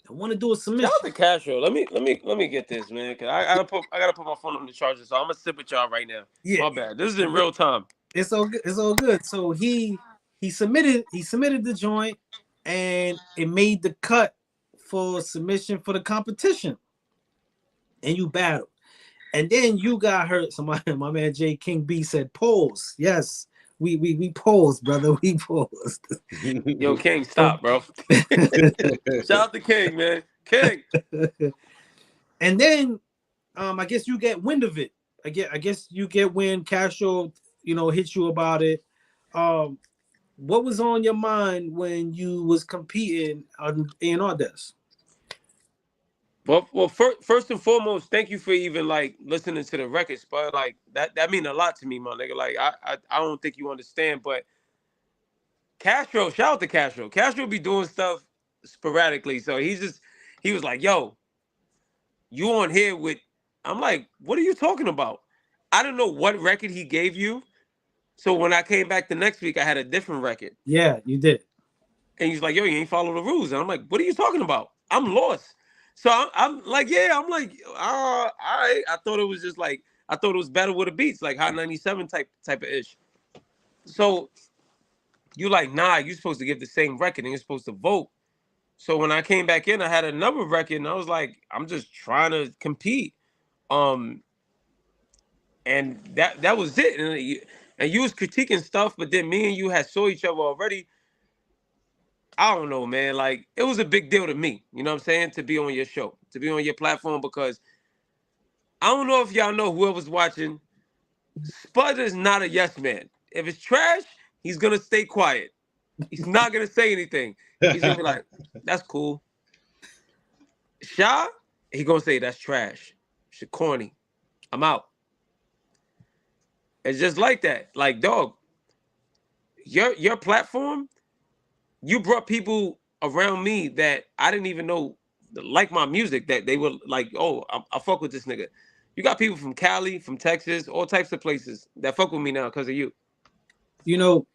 I want to do a Shout out submission. to Castro. Let me get this, man. Cause I gotta put my phone on the charger. So I'm gonna sit with y'all right now. Yeah, My bad. This is in real time. it's all good. It's all good. So he submitted the joint, and it made the cut for submission for the competition. And you battled. And then you got hurt. So my man J King B said, pause. Yes, we paused, brother. We paused. Yo, King, stop, bro. Shout out to King, man. King. And then I guess you get wind of it. I guess you get wind. Castro, hits you about it. What was on your mind when you was competing on A&R Desk? Well, first and foremost, thank you for even like listening to the records, but like that mean a lot to me, my nigga. Like I don't think you understand, but Castro, shout out to Castro. Castro be doing stuff sporadically, so he was like, yo, you on here with, I'm like, what are you talking about? I don't know what record he gave you. So when I came back the next week, I had a different record. Yeah, you did. And he's like, yo, you ain't follow the rules. And I'm like, what are you talking about? I'm lost. So I'm like, yeah, I'm like, all right. I thought it was just like, I thought it was Battle with the Beats, like Hot 97 type of ish. So you like, nah, you're supposed to give the same record and you're supposed to vote. So when I came back in, I had another record and I was like, I'm just trying to compete. And that was it. And you was critiquing stuff, but then me and you had saw each other already. I don't know, man. Like, it was a big deal to me, you know what I'm saying, to be on your show, to be on your platform, because I don't know if y'all know whoever's watching, Spud is not a yes man. If it's trash, he's gonna stay quiet. He's not gonna say anything. He's gonna be like, that's cool. Sha, he gonna say that's trash. Shit corny. I'm out. It's just like that. Like, dog, your platform, you brought people around me that I didn't even know like my music, that they were like, oh, I fuck with this nigga. You got people from Cali, from Texas, all types of places that fuck with me now because of you. You know,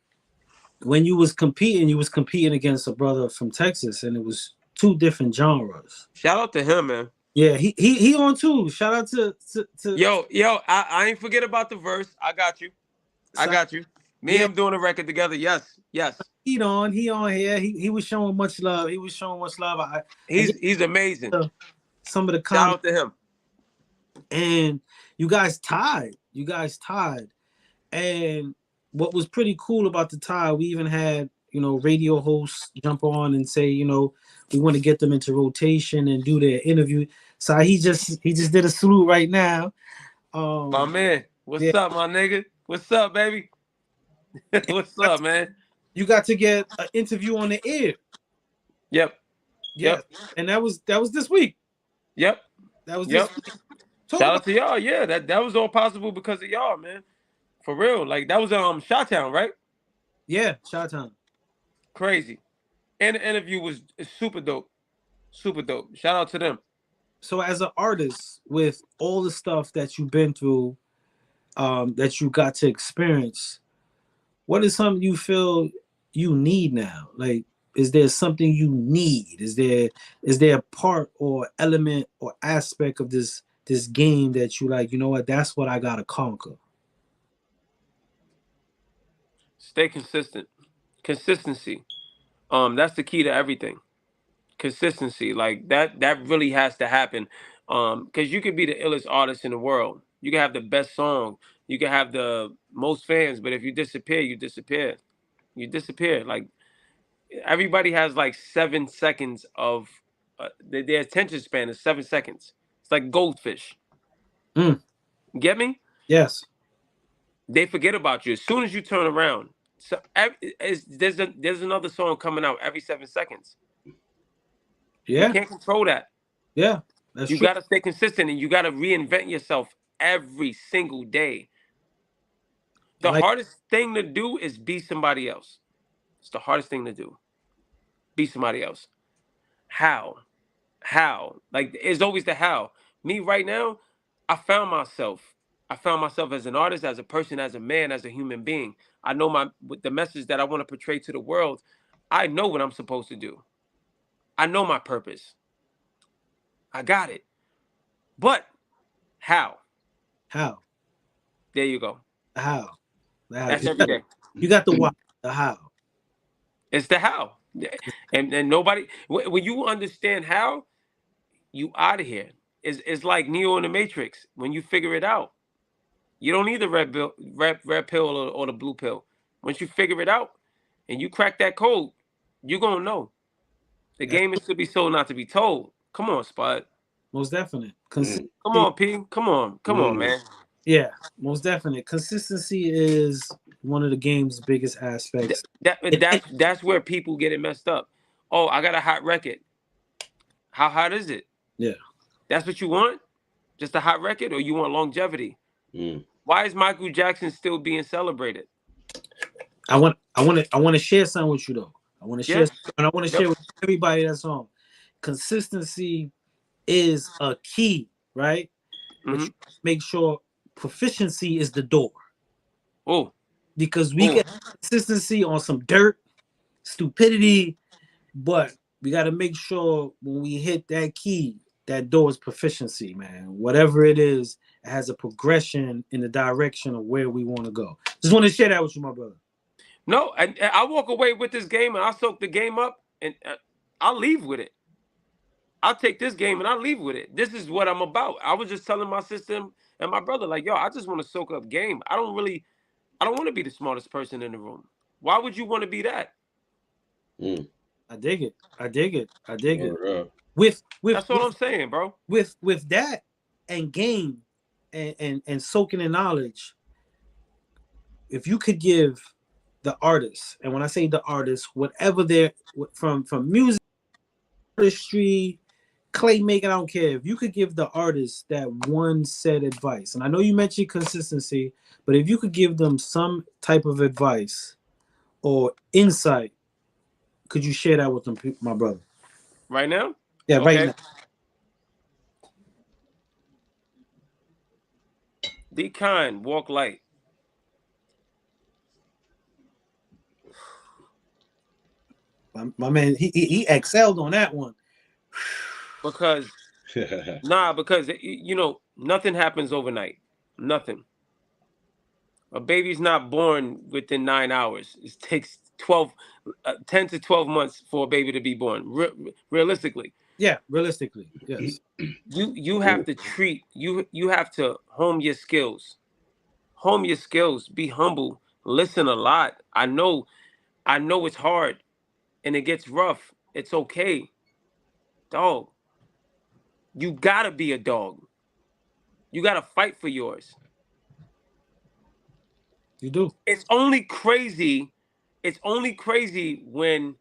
when you was competing against a brother from Texas, and it was two different genres. Shout out to him, man. Yeah, he on too. Shout out to Yo, I ain't forget about the verse. I got you. I got you. Me yeah. and him doing a record together. Yes. He on here. He was showing much love. He's amazing. Some of the Shout comments, out to him. and you guys tied. And what was pretty cool about the tie, we even had radio hosts jump on and say, we want to get them into rotation and do their interview. So he just did a salute right now. My man, what's up, my nigga? What's up, baby? What's up, man? You got to get an interview on the air. Yep. Yeah. And that was this week. Yep. That was this week. Shout out to y'all. Yeah, that was all possible because of y'all, man. For real. Like, that was Chi-Town, right? Yeah, Chi-Town. Crazy. And the interview was super dope. Super dope. Shout out to them. So as an artist, with all the stuff that you've been through, that you got to experience, what is something you feel you need now? Like, is there something you need? Is there a part or element or aspect of this game that you like, what, that's what I gotta conquer? Stay consistent. Consistency. That's the key to everything. Consistency. Like, that really has to happen. Because you could be the illest artist in the world. You can have the best song. You can have the most fans, but if you disappear, you disappear. You disappear. Like, everybody has like 7 seconds of their attention span is 7 seconds. It's like goldfish. Get me? Yes. They forget about you as soon as you turn around. So there's another song coming out every 7 seconds. Yeah. You can't control that. Yeah. That's You true. got to stay consistent, and you got to reinvent yourself every single day. I The like hardest thing to do is be somebody else. It's the hardest thing to do. Be somebody else. How? How? Like, it's always the how. Me right now, I found myself. I found myself as an artist, as a person, as a man, as a human being. I know the message that I want to portray to the world. I know what I'm supposed to do. I know my purpose. I got it. But how? how. There you go. How. How. That's every day. You got the why. The how. It's the how. And nobody, when you understand how, you out of here. It's like Neo in the Matrix. When you figure it out, you don't need the red pill or the blue pill. Once you figure it out and you crack that code, you're gonna know. The That's game is to be sold, not to be told. Come on, Spud. most definite. Mm. Come on, P. Come on, Mm. man. Yeah, most definite. Consistency is one of the game's biggest aspects. That's where people get it messed up. Oh, I got a hot record. How hot is it? Yeah. That's what you want? Just a hot record, or you want longevity? Mm. Why is Michael Jackson still being celebrated? I want to share something with you though. I want to share Yeah. something, and I want to Yep. share with everybody that's on. Consistency is a key, right? But Mm-hmm. you make sure proficiency is the door. Oh, Because we get consistency on some dirt, stupidity, but we got to make sure when we hit that key, that door is proficiency, man. Whatever it is, it has a progression in the direction of where we want to go. Just want to share that with you, my brother. no, I walk away with this game and I soak the game up and I'll leave with it. I'll take this game and I'll leave with it. This is what I'm about. I was just telling my sister and my brother, like, yo, I just want to soak up game. I don't want to be the smartest person in the room. Why would you want to be that? Mm. I dig it. I dig it. I dig it. Word up. With That's all I'm saying, bro. with that and game and soaking in knowledge, if you could give the artist, and when I say the artist, whatever they're from music, artistry, clay making, I don't care. If you could give the artist that one said advice, and I know you mentioned consistency, but if you could give them some type of advice or insight, could you share that with them, my brother? Right now? Yeah, right Okay. now. Be kind, walk light. My man, he excelled on that one. Because because nothing happens overnight. Nothing. A baby's not born within 9 hours. It takes 10 to 12 months for a baby to be born. Realistically, Yeah, realistically, yes. you have to you have to hone your skills. Hone your skills. Be humble. Listen a lot. I know it's hard and it gets rough. It's okay. Dog. You gotta be a dog. You gotta fight for yours. You do. It's only crazy. It's only crazy when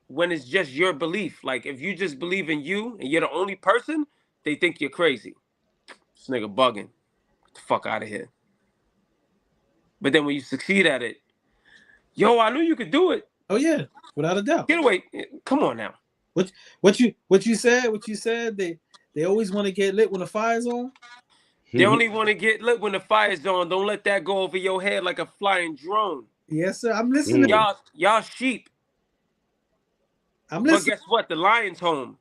it's just your belief. Like if you just believe in you and you're the only person, they think you're crazy. This nigga bugging. Get the fuck out of here. But then when you succeed at it, yo, I knew you could do it. Oh yeah, without a doubt. Get away. Come on now. What you said, they always want to get lit when the fire's on. They only want to get lit when the fire's on. Don't let that go over your head like a flying drone. Yes, sir. I'm listening. Y'all sheep. I'm But listening. guess what? The lion's home.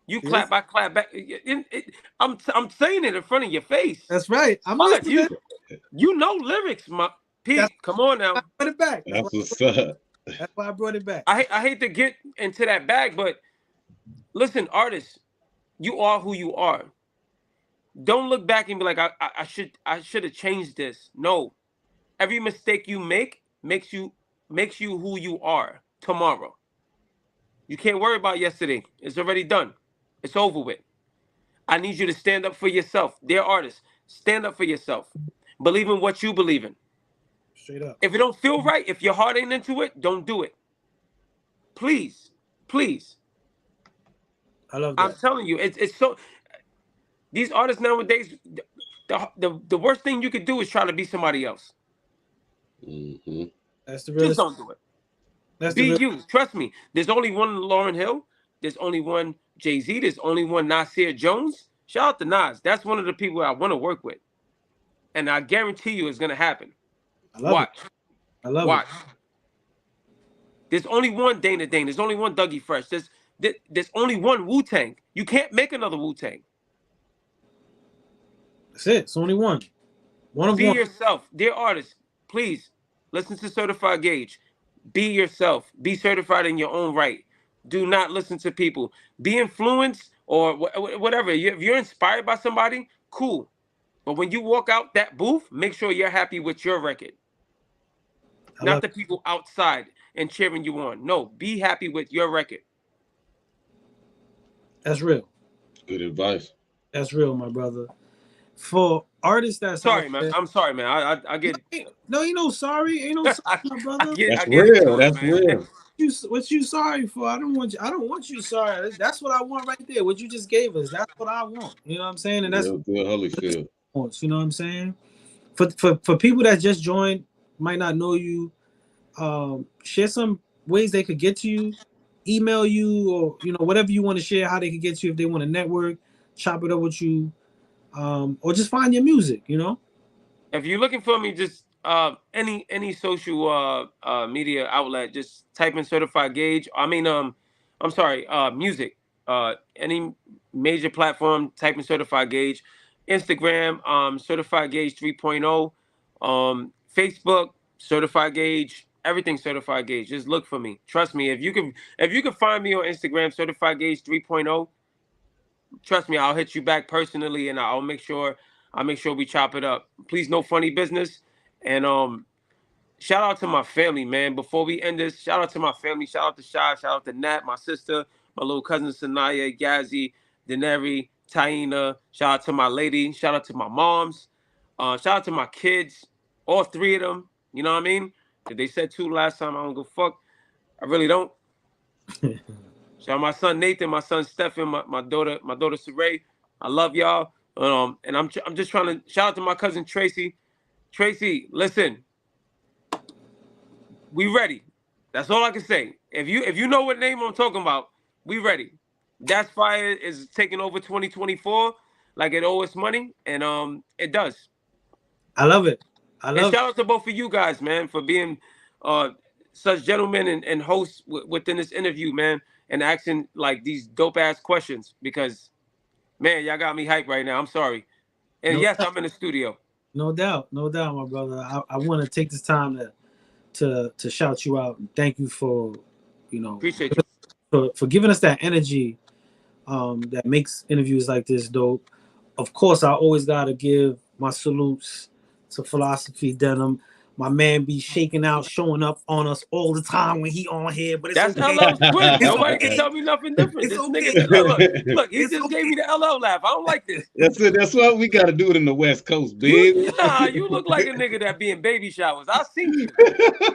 You clap, I clap back. I'm saying it in front of your face. That's right. I'm But listening. you know lyrics, my Pete. Come on now. I brought it back. That's what's up. That's why I brought it back. I hate to get into that bag, but listen, artists, you are who you are. Don't look back and be like, I should have changed this. No, every mistake you make makes you who you are tomorrow. You can't worry about yesterday. It's already done. It's over with. I need you to stand up for yourself. Dear artists, stand up for yourself. Believe in what you believe in. Straight up. If it don't feel right, if your heart ain't into it, don't do it. Please. Please. I love I'm that. telling you, it's so. These artists nowadays, the worst thing you could do is try to be somebody else. Mm-hmm. That's the Just realest. don't do it. That's the Be real. you. Trust me. There's only one Lauryn Hill. There's only one Jay-Z. There's only one Nasir Jones. Shout out to Nas. That's one of the people I want to work with. And I guarantee you it's going to happen. I love it. Watch. I love it. Watch. There's only one Dana Dane. There's only one Dougie Fresh. There's only one Wu-Tang. You can't make another Wu-Tang. That's it. It's only one. One of Be one. yourself. Dear artists, please listen to Certified Gage. Be yourself. Be certified in your own right. Do not listen to people. Be influenced or whatever. If you're inspired by somebody, cool. But when you walk out that booth, make sure you're happy with your record, I love not the people outside and cheering you on. No, be happy with your record. That's real. Good advice. That's real, my brother. For artists that's out Sorry, man. there, I'm sorry, man. I get no, ain't no sorry, ain't no sorry, I, my brother. That's I get real. into it, That's man. real. What you sorry for? I don't want you. I don't want you sorry. That's what I want right there. What you just gave us. That's what I want. You know what I'm saying? And that's Real good Holyfield. wants. You know what I'm saying? For people that just joined, might not know you, share some ways they could get to you, email you, or whatever you want to share, how they could get to you if they want to network, chop it up with you, or just find your music. If you're looking for me, just any social media outlet, just type in Certified Gage. I'm sorry, music. Any major platform, type in Certified Gage. Instagram, Certified Gage 3.0. Facebook, Certified Gage. Everything Certified Gage. Just look for me. Trust me. If you can find me on Instagram, Certified Gage 3.0. Trust me, I'll hit you back personally, and I'll make sure we chop it up. Please, no funny business. And shout out to my family, man. Before we end this, shout out to my family. Shout out to Shy. Shout out to Nat, my sister, my little cousin Sanaya, Gazi, Deneri, Taina. Shout out to my lady. Shout out to my moms. Shout out to my kids, all three of them. You know what I mean? If they said two last time, I don't give a fuck. I really don't. Shout out my son Nathan, my son Stephen, my daughter Saray. I love y'all. And I'm just trying to shout out to my cousin Tracy. Tracy, listen, we ready. That's all I can say. If you know what name I'm talking about, we ready. That's Fire is taking over 2024 like it owes money, and it does. I love it. I And love shout out to both of you guys, man, for being uh such gentlemen and hosts within this interview, man, and asking like these dope ass questions because man, y'all got me hyped right now. I'm sorry. And no yes, doubt, I'm in the studio. no doubt, my brother. I want to take this time to shout you out and thank you for Appreciate you. for giving us that energy that makes interviews like this dope. Of course, I always gotta give my salutes to Philosophy Denim. My man be shaking out, showing up on us all the time when he on here, but it's That's okay. LL's twin. It's Nobody can okay. tell me nothing different. It's This okay. nigga, look, he It's just gave okay. me the LL laugh. I don't like this. That's it. That's why we got to do it in the West Coast, baby. You look like a nigga that be in baby showers. I seen you.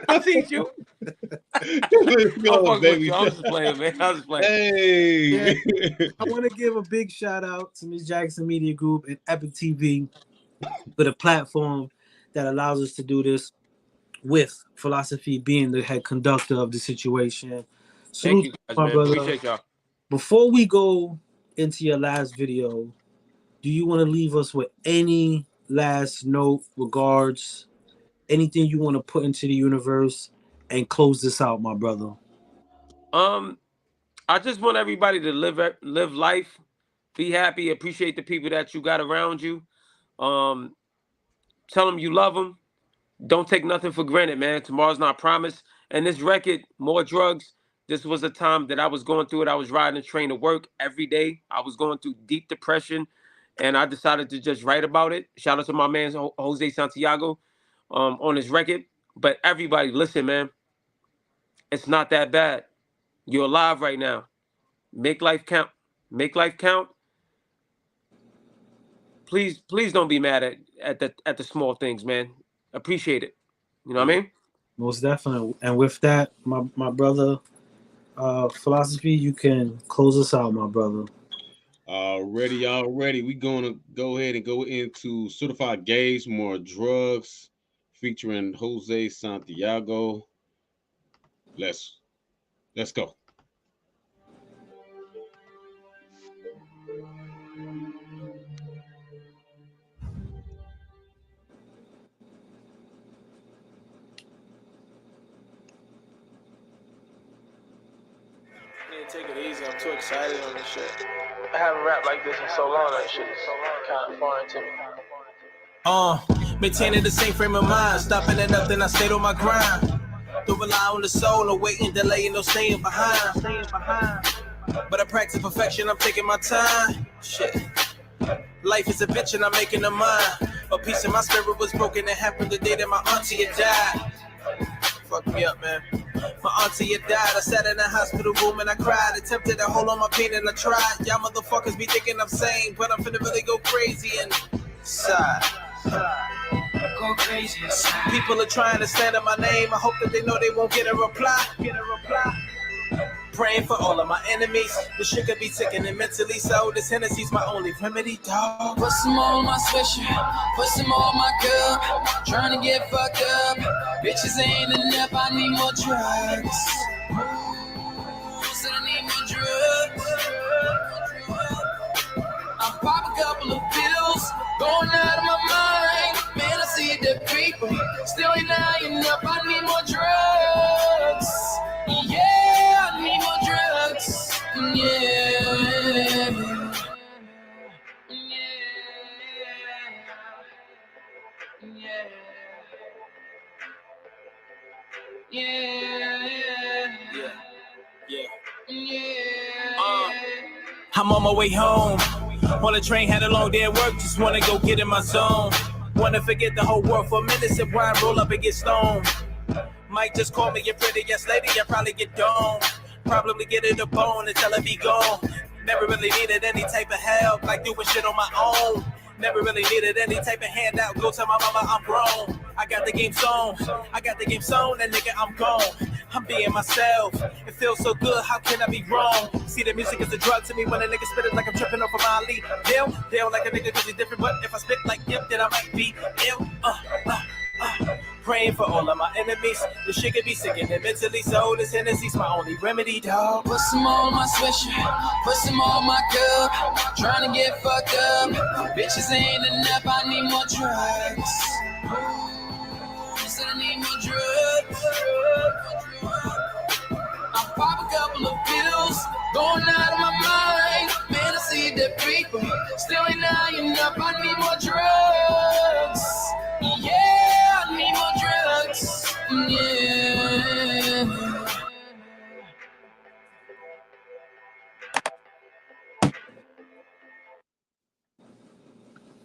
I seen you. Let's I'm go, fucking with baby. you. I'm just playing, man. I'm just playing. Hey. I want to give a big shout out to Miss Jackson Media Group and Epic TV for the platform that allows us to do this with Philosophy being the head conductor of the situation. Thank Salute you guys, my man. brother. Appreciate y'all. Before we go into your last video, do you want to leave us with any last note, regards, anything you want to put into the universe and close this out, my brother? I just want everybody to live life, be happy, appreciate the people that you got around you. Um, Tell them you love them. Don't take nothing for granted, man. Tomorrow's not promised. And this record, More Drugs, this was a time that I was going through it. I was riding a train to work every day. I was going through deep depression, and I decided to just write about it. Shout out to my man Jose Santiago on his record. But everybody, listen, man, it's not that bad. You're alive right now. Make life count. Make life count. Please don't be mad at the small things, man. Appreciate it. You know what I mean? Most definitely. And with that, my brother, Philosophy, you can close us out, my brother. Already. We gonna go ahead and go into Certified Gage More Drugs, featuring Jose Santiago. Let's go. Yeah, take it easy. I'm too excited on this shit. I haven't rapped like this in so long. That shit is kind of foreign to me. Maintaining the same frame of mind. Stopping at nothing, I stayed on my grind. Don't rely on the soul, no waiting, delaying, no staying behind. But I practice perfection, I'm taking my time. Shit. Life is a bitch and I'm making a mind. A piece of my spirit was broken. It happened the day that my auntie had died. Fuck me up, man. My auntie had died. I sat in a hospital room and I cried. Attempted to hold on my pain and I tried. Y'all motherfuckers be thinking I'm sane, but I'm finna really go crazy inside. Go crazy inside. People are trying to slander my name. I hope that they know they won't get a reply. Praying for all of my enemies. The shit could be sickening mentally, so this Hennessy's my only remedy, dog. Put some more on my sweatshirt, put some more on my cup. Trying to get fucked up. Bitches ain't enough, I need more drugs. Said I need more drugs. I pop a couple of pills, going out of my mind. Man, I see the people, still ain't high enough, I need more drugs. Yeah, I need more drugs. Yeah. I'm on my way home. On the train, had a long day at work, just wanna go get in my zone. Wanna forget the whole world for a minute, sip wine, roll up and get stoned. Might just call me a pretty ass lady, I probably get domed. Probably get it a bone until I be gone. Never really needed any type of help, like doing shit on my own. Never really needed any type of handout. Go tell my mama I'm grown. I got the game sewn, and nigga I'm gone. I'm being myself. It feels so good, how can I be wrong? See, the music is a drug to me when a nigga spit it like I'm tripping off of my lead. They don't like a nigga cause he's different, but if I spit like yep, then I might be ill. Praying for all of my enemies. This shit could be sickening mentally, so this Hennessy's my only remedy, dog. Put some more on my sweatshirt, put some more on my cup. Trying to get fucked up. Bitches ain't enough, I need more drugs. Said I need more drugs. I pop a couple of pills, going out of my mind. Man, I see the people, still ain't high enough, I need more drugs.